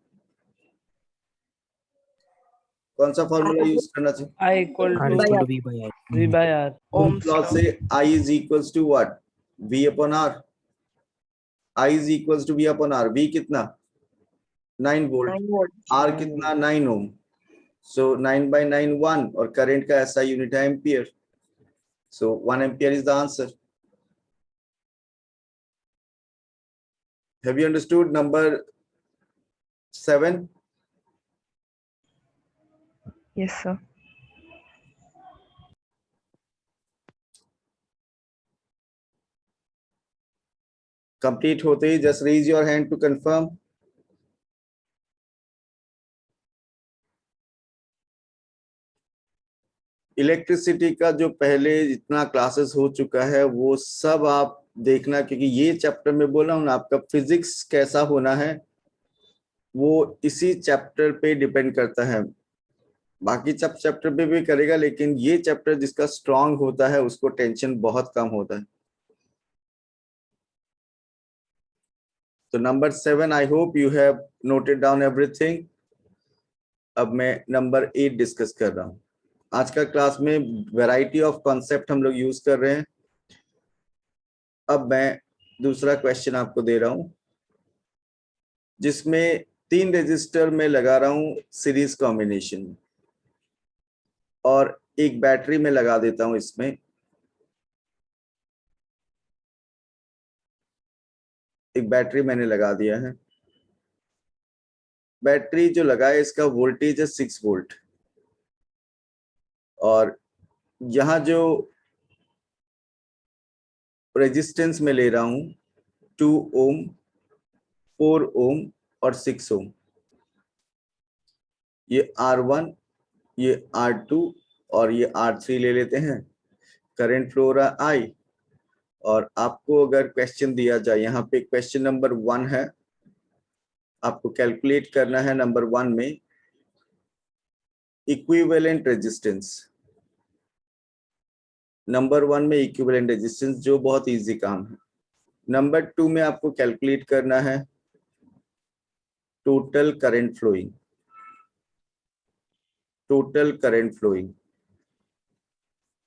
कौन सा फॉर्मूला यूज करना चाहिए? I equal R to equal to V by R. V/R. Ohm's law से I is equals to what? V upon R। I is equals to V upon R। V कितना? 9 volt. 9 volt. R कितना? 9 ओम। सो 9/9 1, और current का ऐसा unit है ampere. So 1 ampere is the answer. Have you understood number 7? Yes, sir. Complete होते ही just raise your hand to confirm. Electricity का जो पहले जितना क्लासेस हो चुका है वो सब आप देखना, क्योंकि ये चैप्टर में बोला हूं ना, आपका फिजिक्स कैसा होना है वो इसी चैप्टर पे डिपेंड करता है। बाकी सब चैप्टर पे भी करेगा, लेकिन ये चैप्टर जिसका स्ट्रांग होता है उसको टेंशन बहुत कम होता है। तो number 7, I hope you have noted down everything. अब मैं नंबर 8 डिस्कस कर रहा हूं। आज का क्लास में वैरायटी ऑफ कॉन्सेप्ट हम लोग यूज कर रहे हैं। अब मैं दूसरा क्वेश्चन आपको दे रहा हूं, जिसमें 3 रेजिस्टर में लगा रहा हूं सीरीज कॉम्बिनेशन, और एक बैटरी में लगा देता हूं। इसमें एक बैटरी मैंने लगा दिया है। बैटरी जो लगा है इसका वोल्टेज है 6 वोल्ट, और यहां जो रेजिस्टेंस में ले रहा हूं 2 ओम, 4 ओम और 6 ओम। ये R1, ये R2 और ये R3 ले लेते हैं। करंट फ्लो रहा I, और आपको अगर क्वेश्चन दिया जाए, यहाँ पे क्वेश्चन नंबर 1 है, आपको कैलकुलेट करना है नंबर 1 में इक्विवेलेंट रेजिस्टेंस। नंबर 1 में इक्विवेलेंट रेजिस्टेंस, जो बहुत इजी काम है। नंबर 2 में आपको कैलकुलेट करना है total current flowing. Total current flowing.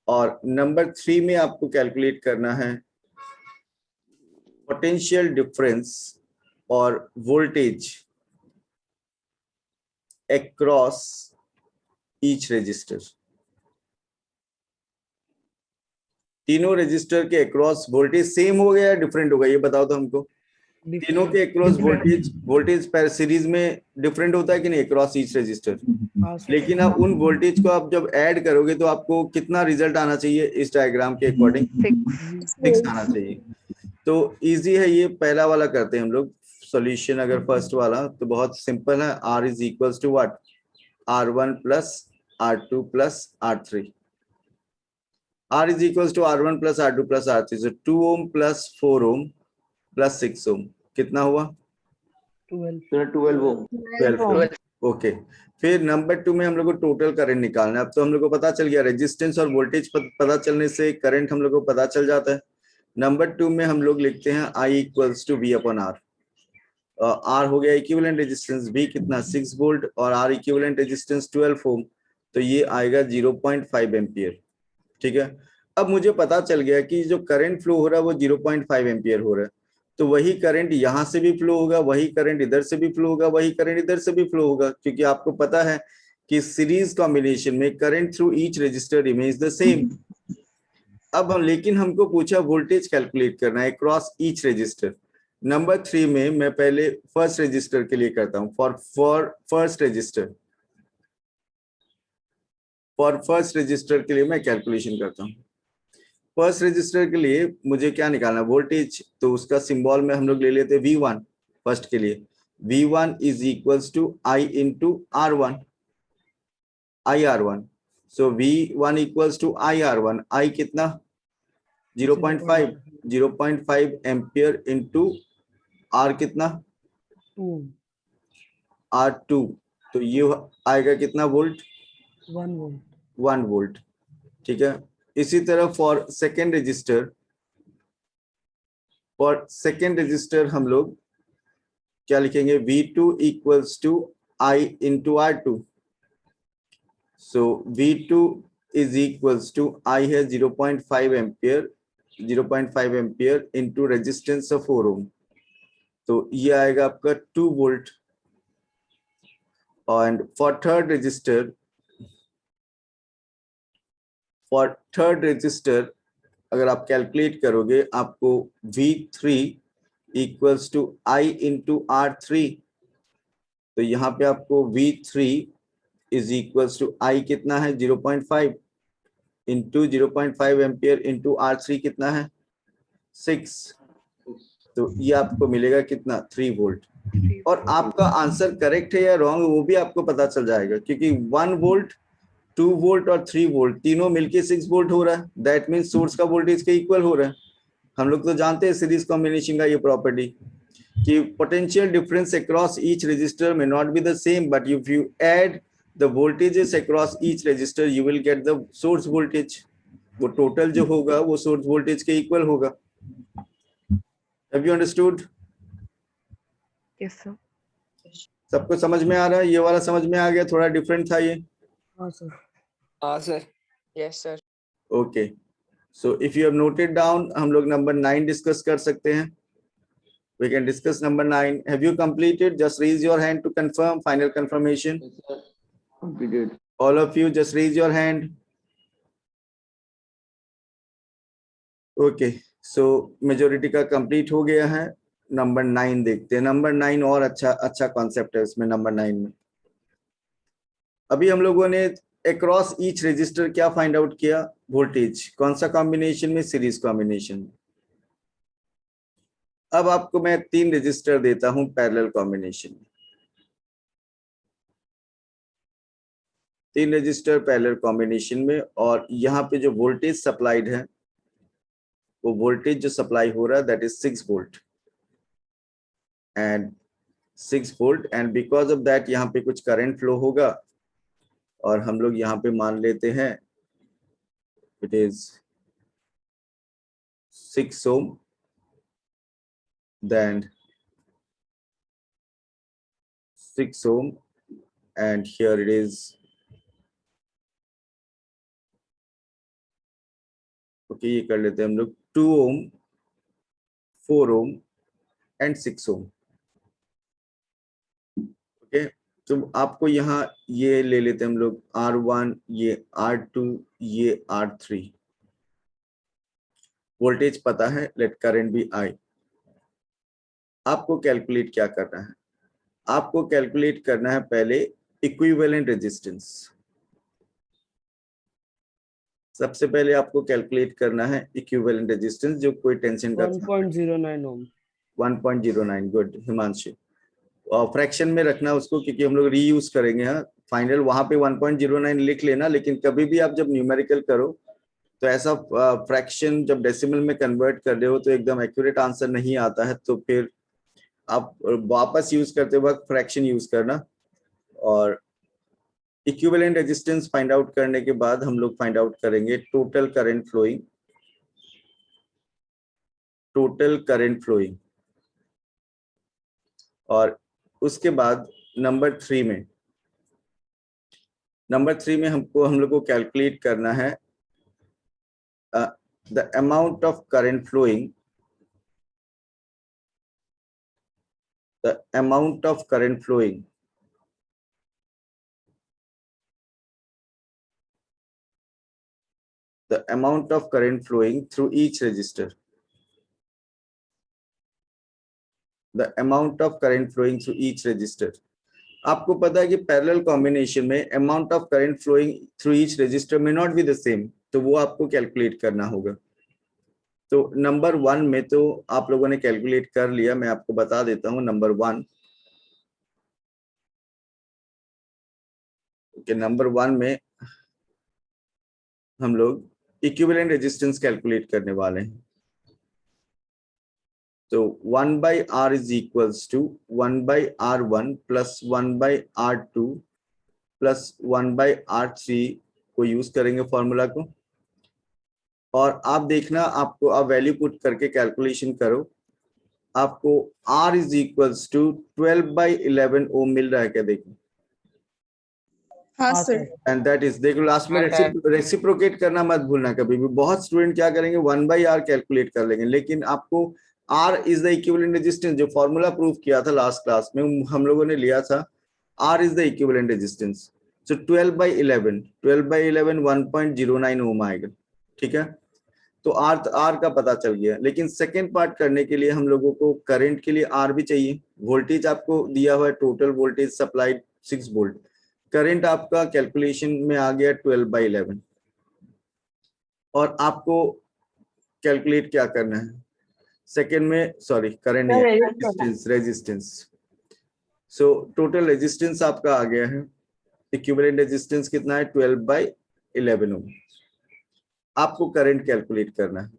और नंबर 3 में आपको कैलकुलेट करना है पोटेंशियल डिफरेंस और वोल्टेज अक्रॉस ईच रजिस्टर। तीनों रजिस्टर के अक्रॉस वोल्टेज सेम हो गया या डिफरेंट होगा, ये बताओ तो हमको। तीनों के अक्रॉस वोल्टेज पर सीरीज में डिफरेंट होता है कि नहीं अक्रॉस ईच रजिस्टर। हाँ सर। लेकिन आप उन वोल्टेज को आप जब ऐड करोगे तो आपको कितना रिजल्ट आना चाहिए इस डायग्राम के अकॉर्डिंग? 6 आना चाहिए। तो इजी है ये, पहला वाला करते हैं हम लोग सॉल्यूशन। अगर फर्स्ट वाला तो बहुत सिंपल है, R is equals to what? R1 plus R2 plus R3। R is equals to R1 plus R2 plus R3. So 2 ohm plus 4 ohm plus 6 ohm. कितना हुआ? 12 ओम। 12 ohm. ओके। फिर नंबर 2 में हम लोग को टोटल करंट निकालना है। अब तो हम लोग को पता चल गया, रेजिस्टेंस और वोल्टेज पता चलने से करंट हम लोग को पता चल जाता है। नंबर 2 में हम लोग लिखते हैं I equals to V upon R। R हो गया इक्विवेलेंट रेजिस्टेंस, V कितना 6 वोल्ट और R इक्विवेलेंट रेजिस्टेंस 12 ओम, तो ये आएगा 0.5 एम्पियर। ठीक है। अब मुझे पता चल गया कि जो करंट फ्लो हो रहा है वो 0.5 एम्पियर हो रहा है, तो वही करंट यहां से भी फ्लो होगा, वही करंट इधर से भी फ्लो होगा, वही करंट इधर से भी फ्लो होगा, क्योंकि आपको पता है कि सीरीज कॉम्बिनेशन में current through each resistor remains the same. अब हम लेकिन हमको पूछा वोल्टेज कैलकुलेट करना है अक्रॉस ईच रजिस्टर। नंबर 3 में मैं पहले फर्स्ट रजिस्टर के लिए करता हूं। फॉर फर्स्ट रजिस्टर के लिए मैं कैलकुलेशन करता हूं। फर्स्ट रजिस्टर के लिए मुझे क्या निकालना है? वोल्टेज। तो उसका सिंबल में हम लोग ले लेते हैं V1 फर्स्ट के लिए। V1 is equals to I into R1, IR1। So V1 equals to IR1, I कितना 0.5 एम्पियर इंटू R कितना 2 R2, तो ये आएगा कितना वोल्ट? 1 वोल्ट। 1 वोल्ट। ठीक है। इसी तरह फॉर सेकेंड रजिस्टर हम लोग क्या लिखेंगे? V2 equals to I into R2। So V2 is equals to I है 0.5 ampere into resistance of 4 ohm, तो ये आएगा आपका 2 volt. And for third resistor अगर आप कैलकुलेट करोगे आपको V3 equals to I into R3, तो यहाँ पे आपको V3 is equals to I कितना है 0.5 इंटू 0.5 एम्पियर इंटू R3 कितना है 6, तो ये आपको मिलेगा कितना 3 वोल्ट। और आपका आंसर करेक्ट है या रॉन्ग वो भी आपको पता चल जाएगा, क्योंकि 1 वोल्ट 2 वोल्ट और 3 वोल्ट तीनों मिलके 6 वोल्ट हो रहा है। दैट मीन्स सोर्स का वोल्टेज के इक्वल हो रहा है। हम लोग तो जानते हैं सीरीज कॉम्बिनेशन का ये प्रॉपर्टी कि potential difference across each resistor में not be the same, but if you add the voltages across each resistor you will get the source voltage. वो टोटल जो होगा वो सोर्स वोल्टेज के इक्वल होगा। Have you understood? Yes, sir. सबको समझ में आ रहा है? ये वाला समझ में आ गया? थोड़ा डिफरेंट था ये। हाँ सर। हाँ sir. Yes sir. Okay, so if you have noted down हम लोग नंबर 9 डिस्कस कर सकते हैं। We can discuss number 9. Have you completed? Just raise your hand to confirm. Final confirmation. Completed. All of you just raise your hand. Okay, so majority का complete हो गया है। Number 9 देखते हैं। नंबर 9 और अच्छा कॉन्सेप्ट है इसमें। नंबर 9 में अभी हम लोगों ने अक्रॉस ईच रजिस्टर क्या फाइंड आउट किया? वोल्टेज। कौन सा कॉम्बिनेशन में? Series combination. अब आपको मैं 3 रजिस्टर देता हूं पैरेलल कॉम्बिनेशन में। 3 रजिस्टर पैरेलल कॉम्बिनेशन में, और यहाँ पे जो वोल्टेज सप्लाइड है वो वोल्टेज जो सप्लाई हो रहा है that is 6 volt and 6 volt, and because of that यहाँ पे कुछ करंट फ्लो होगा, और हम लोग यहाँ पे मान लेते हैं it is 6 ohm, then 6 ohm, and here it is okay, ये कर लेते हैं हम लोग 2 ohm 4 ohm and 6 ohm। Okay, तो आपको यहाँ ये ले लेते हैं हम लोग R1, ये R2, ये R3। वोल्टेज पता है, लेट करंट भी I। आपको कैलकुलेट क्या करना है? आपको कैलकुलेट करना है पहले इक्विवेलेंट रेजिस्टेंस। सबसे पहले आपको कैलकुलेट करना है इक्विवेलेंट रेजिस्टेंस, जो कोई टेंशन का 1.09 ओम। 1.09। गुड हिमांशु। और फ्रैक्शन में रखना उसको, क्योंकि हम लोग रीयूज करेंगे। हाँ, फाइनल वहां पे 1.09 लिख लेना, लेकिन कभी भी आप जब न्यूमेरिकल करो तो ऐसा फ्रैक्शन जब डेसिमल में कन्वर्ट कर रहे हो तो एकदम एक्यूरेट आंसर नहीं आता है, तो फिर आप वापस यूज करते वक्त फ्रैक्शन यूज करना। और इक्विवेलेंट रेजिस्टेंस फाइंड आउट करने के बाद हम लोग फाइंड आउट करेंगे total current flowing. Total current flowing. और उसके बाद नंबर 3 में हम लोग को कैलकुलेट करना है the amount of current flowing, the amount of current flowing through each resistor. The amount of current flowing through each resistor. आपको पता है कि पैरेलल कॉम्बिनेशन में amount of current flowing through each resistor में not be the same, तो वो आपको calculate करना होगा। तो नंबर 1 में तो आप लोगों ने कैलकुलेट कर लिया, मैं आपको बता देता हूं। नंबर 1 नंबर 1 में हम लोग इक्विवेलेंट रेजिस्टेंस कैलकुलेट करने वाले हैं। तो 1/R is equals to 1/R1 plus 1/R2 plus 1/R3 को यूज करेंगे फॉर्मूला को। और आप देखना, आपको आप वैल्यू पुट करके कैलकुलेशन करो, आपको R इज इक्वल्स टू 12/11 ओम मिल रहा है क्या? देखो। हाँ हाँ sir. Sir. And that is, देखो लास्ट में रेसिप्रोकेट करना मत भूलना कभी भी। बहुत स्टूडेंट क्या करेंगे 1/R कैलकुलेट कर लेंगे, लेकिन आपको R is the equivalent resistance, जो फॉर्मूला प्रूव किया था लास्ट क्लास में हम लोगों ने लिया था, R is the equivalent resistance. So 12/11 1.09 ohm आएगा। ठीक है, तो R का पता चल गया। लेकिन सेकेंड पार्ट करने के लिए हम लोगों को करंट के लिए R भी चाहिए। वोल्टेज आपको दिया हुआ है, total voltage supplied 6 volt. Current आपका कैलकुलेशन में आ गया 12/11। और आपको कैलकुलेट क्या करना है सेकेंड में? सॉरी, करंट नहीं, रेजिस्टेंस। सो टोटल रेजिस्टेंस आपका आ गया है, इक्विवेलेंट रेजिस्टेंस कितना है? 12/11 ओम। आपको करंट कैलकुलेट करना है।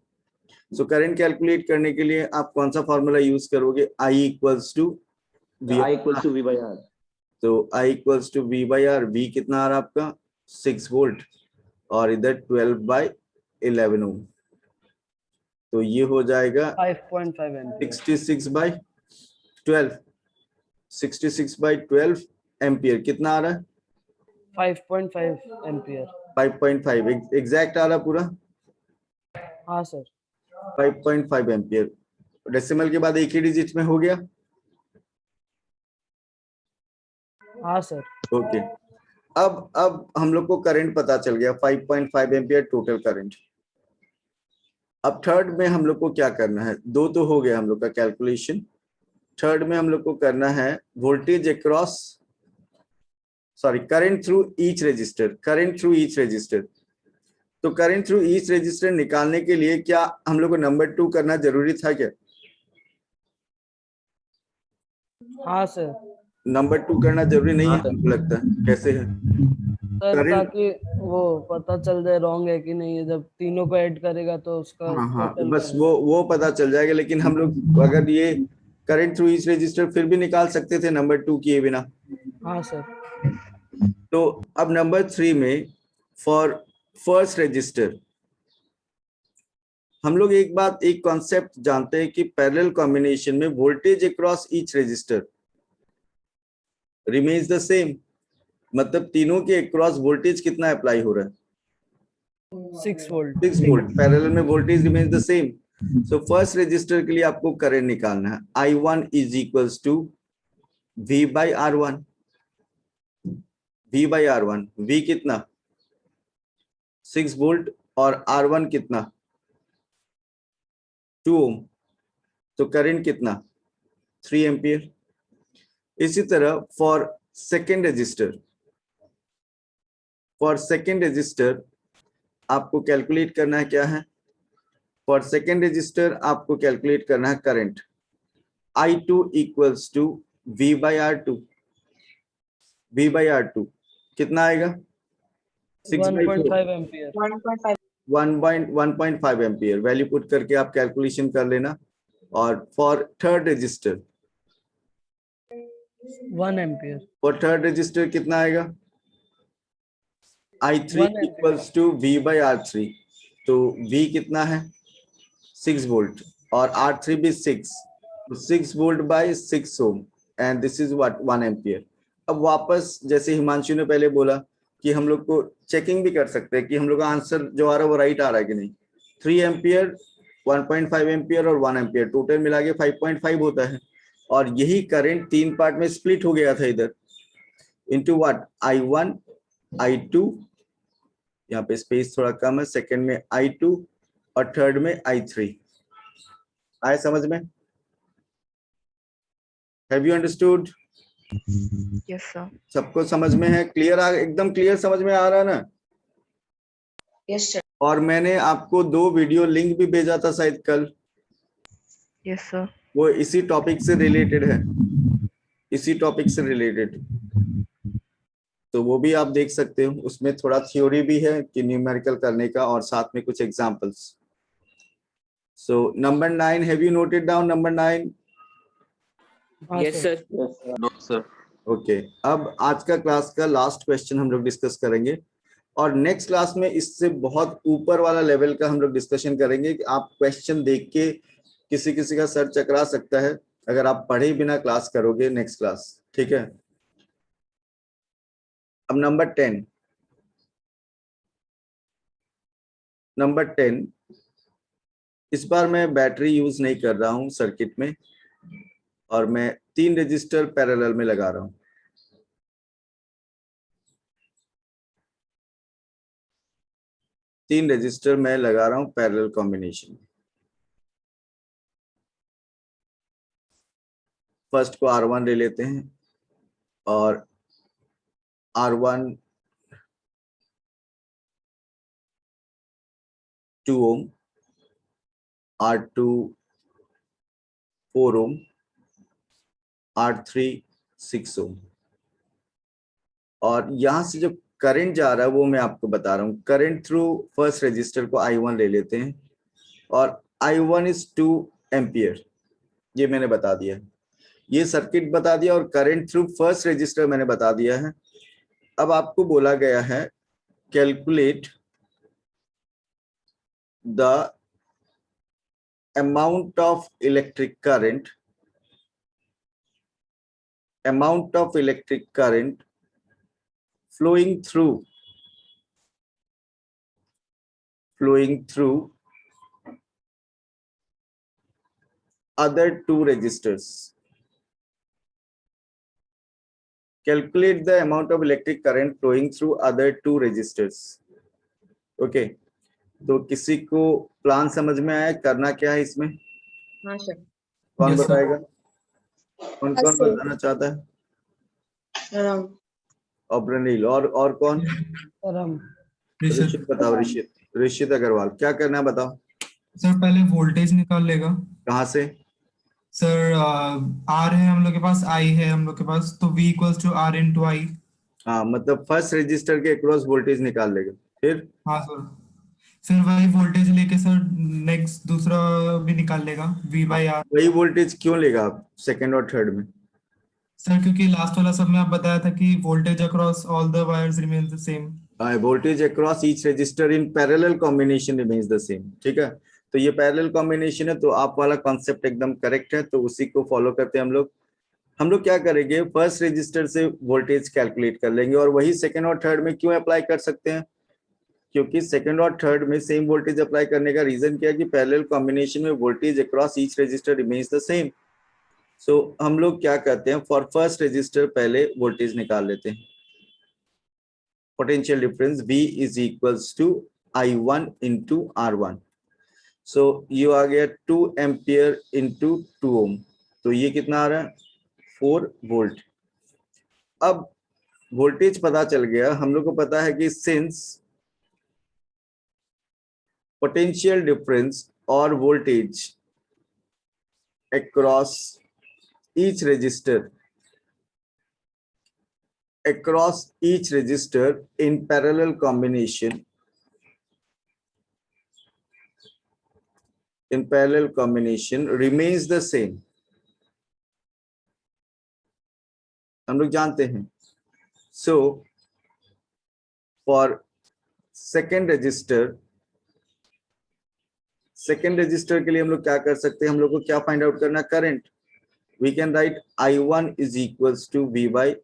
सो करंट कैलकुलेट करने के लिए आप कौन सा फॉर्मूला यूज करोगे? I equals to I=V/R। तो I equals to V/R। V कितना आ रहा है आपका? 6 वोल्ट, और इधर 12/11 ओम, तो ये हो जाएगा 5.5 एम्पियर। 66/12 एम्पियर। कितना आ रहा है? 5.5 एम्पियर। 5.5 एग्जैक्ट आ रहा पूरा? हाँ सर। 5.5 एम्पियर। डेसिमल के बाद एक ही डिजिट में हो गया। हाँ सर। ओके, अब हम लोग को करंट पता चल गया 5.5 एम्पियर टोटल करंट। अब थर्ड में हम लोग को क्या करना है? 2 तो हो गया हम लोग का कैलकुलेशन। थर्ड में हम लोग को करना है voltage across, sorry, current through each register. Current through each register, तो करंट थ्रू ईच रजिस्टर निकालने के लिए क्या हम लोग को नंबर 2 करना जरूरी था क्या? हाँ सर। नंबर 2 करना जरूरी नहीं है, हाँ सर। हमको लगता है। कैसे है सर करंट? ताकि वो पता चल जाए रॉन्ग है कि नहीं है, जब तीनों को ऐड करेगा तो उसका हाँ, total बस करेगा। वो पता चल जाएगा। लेकिन हम लोग अगर ये करंट थ्रू ईच रजिस्टर फिर भी निकाल सकते थे नंबर 2 किए बिना। हाँ सर। तो अब नंबर 3 में फॉर फर्स्ट रजिस्टर हम लोग एक कॉन्सेप्ट जानते हैं कि पैरेलल कॉम्बिनेशन में voltage across each resistor remains the same. मतलब तीनों के अक्रॉस वोल्टेज कितना अप्लाई हो रहा है? 6 वोल्ट। 6 वोल्ट। पैरेलल में voltage remains the same. So first resistor के लिए आपको करंट निकालना है। I1 is equals to V/R1। V/R1, V कितना? 6 वोल्ट, और R1 कितना? 2 ओम। तो करंट कितना? 3 एम्पियर। इसी तरह फॉर सेकेंड रजिस्टर आपको कैलकुलेट करना है क्या है? फॉर सेकेंड रजिस्टर आपको कैलकुलेट करना है current I2 equals to V/R2। V/R2 कितना आएगा? 6/4 1.5 एम्पियर 1.5 1.5 एम्पियर। वैल्यू पुट करके आप कैलकुलेशन कर लेना। और for third register 1 ampere for third register कितना आएगा? I3 1 ampere equals to V/R3। तो V कितना है? 6 वोल्ट और R3 भी 6, 6 volt by 6 ohm and this is what 1 ampere. अब वापस जैसे हिमांशु ने पहले बोला कि हम लोग को चेकिंग भी कर सकते हैं कि हम लोग का आंसर जो आ रहा है वो राइट आ रहा है कि नहीं। 3 एम्पियर, 1.5 एम्पियर और 1 एम्पियर टोटल मिला के 5.5 होता है। और यही करंट 3 पार्ट में स्प्लिट हो गया था इधर इनटू व्हाट I1, I2, यहाँ पे स्पेस थोड़ा कम है, सेकंड में I2 और थर्ड में I3। आए समझ में? Have you understood? Yes, sir. सबको समझ में है? क्लियर एकदम क्लियर समझ में आ रहा है ना? Yes sir. और मैंने आपको 2 वीडियो लिंक भी भेजा था शायद कल, Yes, sir. वो इसी टॉपिक से रिलेटेड है, इसी टॉपिक से रिलेटेड। तो वो भी आप देख सकते हो, उसमें थोड़ा थ्योरी भी है कि न्यूमेरिकल करने का और साथ में कुछ examples. So number 9, have you noted down number 9? Yes sir no sir. Okay, अब आज का क्लास का लास्ट क्वेश्चन हम लोग डिस्कस करेंगे और नेक्स्ट क्लास में इससे बहुत ऊपर वाला लेवल का हम लोग डिस्कशन करेंगे कि आप क्वेश्चन देख के किसी किसी का सर चकरा सकता है अगर आप पढ़े बिना क्लास करोगे नेक्स्ट क्लास, ठीक है? अब नंबर 10, इस बार मैं बैटरी यूज नहीं कर रहा हूं सर्किट में और मैं 3 रजिस्टर पैरेलल में लगा रहा हूं। तीन रजिस्टर मैं लगा रहा हूं पैरेलल कॉम्बिनेशन। फर्स्ट को R1 ले लेते हैं और R1 2 ओम, R2 4 ओम, R3 6 ओम। और यहां से जो करंट जा रहा है वो मैं आपको बता रहा हूं। करंट थ्रू फर्स्ट रजिस्टर को I1 ले लेते हैं और I1 इज 2 एम्पियर, ये मैंने बता दिया है, ये सर्किट बता दिया और करंट थ्रू फर्स्ट रजिस्टर मैंने बता दिया है। अब आपको बोला गया है calculate the amount of electric current flowing through other two resistors. Calculate the amount of electric current flowing through other two resistors. Okay, तो किसी को प्लान समझ में आया करना क्या है इसमें? हाँ सर। कौन बताएगा? कौन कौन बताना चाहता है? अब्रनील और कौन? और हम ऋषित बताओ। ऋषित अग्रवाल, क्या करना है बताओ। सर पहले वोल्टेज निकाल लेगा। कहाँ से? सर आर है हम लोग के पास, आई है हम लोग के पास, तो V equals to R into I. हाँ, मतलब फर्स्ट रजिस्टर के अक्रॉस वोल्टेज निकाल लेगा। फिर हाँ सर, फिर वही वोल्टेज लेके सर नेक्स्ट दूसरा भी निकाल लेगा V बाई R। वही वोल्टेज क्यों लेगा आप सेकंड और थर्ड में? सर क्योंकि लास्ट वाला सब में आप बताया था कि voltage across all the wires remains the same. Voltage across each register in parallel combination remains the same, ठीक है? तो ये पैरेलल कॉम्बिनेशन है, तो आप वाला कॉन्सेप्ट एकदम करेक्ट है, तो उसी को फॉलो करते हैं हम लोग क्या करेंगे, फर्स्ट रजिस्टर से वोल्टेज कैलकुलेट कर लेंगे और वही सेकंड और थर्ड में क्यों अप्लाई कर सकते हैं? क्योंकि सेकंड और थर्ड में सेम वोल्टेज अप्लाई करने का रीजन क्या है कि पैरेलल कॉम्बिनेशन में voltage across each resistor remains the same. So हम लोग क्या करते हैं, फॉर फर्स्ट रजिस्टर पहले वोल्टेज निकाल लेते हैं। Potential difference V is equals to I1 into R1। So ये आ गया 2 एम्पियर इंटू 2 ओम। तो ये कितना आ रहा है 4 वोल्ट। अब वोल्टेज पता चल गया, हम लोग को पता है कि सिंस पोटेंशियल डिफरेंस और voltage across each register in parallel combination remains the same। हम लोग जानते हैं। So for second register के लिए हम लोग क्या कर सकते हैं, हम लोग को क्या फाइंड आउट करना, current. We can write I1 is equals to V by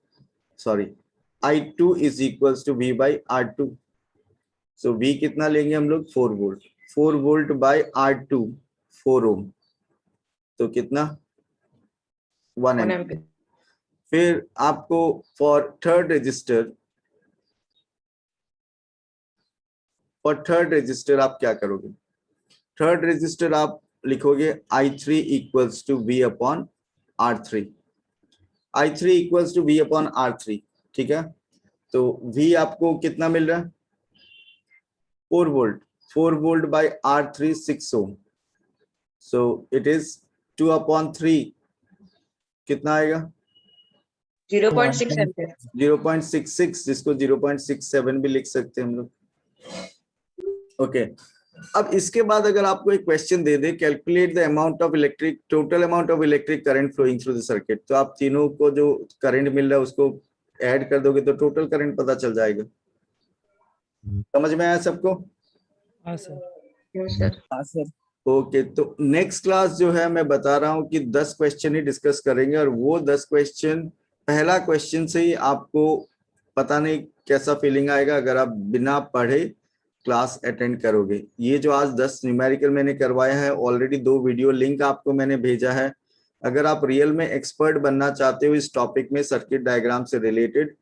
I2 is equals to V by R2। so V कितना लेंगे हम लोग 4 volt, 4 volt bye R2 4 ohm, तो कितना 1 एम्पीयर। फिर आपको फॉर थर्ड रजिस्टर आप क्या करोगे, थर्ड रजिस्टर आप लिखोगे I3 equals to V upon R3, I3 equals to V upon R3, ठीक है। तो V आपको कितना मिल रहा है 4 volt, 4 volt by R3 6 ohm, so it is 2 upon 3 कितना आएगा 0.6 एम्पीयर। 0.66, जिसको 0.67 भी लिख सकते हैं हम लोग। ओके अब इसके बाद अगर आपको एक क्वेश्चन दे दे calculate the amount of electric total amount of electric current flowing through the circuit, तो आप तीनों को जो करंट मिल रहा है उसको ऐड कर दोगे तो टोटल करंट पता चल जाएगा। समझ में आया सबको? हाँ सर। हाँ सर। ओके तो नेक्स्ट क्लास जो है मैं बता रहा हूँ कि 10 क्वेश्चन ही डिस्कस करेंगे, और वो 10 क्वेश्चन पहला क्वेश्चन से ही आपको पता नहीं कैसा फीलिंग आएगा अगर आप बिना पढ़े क्लास अटेंड करोगे। ये जो आज 10 न्यूमेरिकल मैंने करवाया है, ऑलरेडी 2 वीडियो लिंक आपको मैंने भेजा है। अगर आप रियल में एक्सपर्ट बनना चाहते हो इस टॉपिक में सर्किट डायग्राम से रिलेटेड,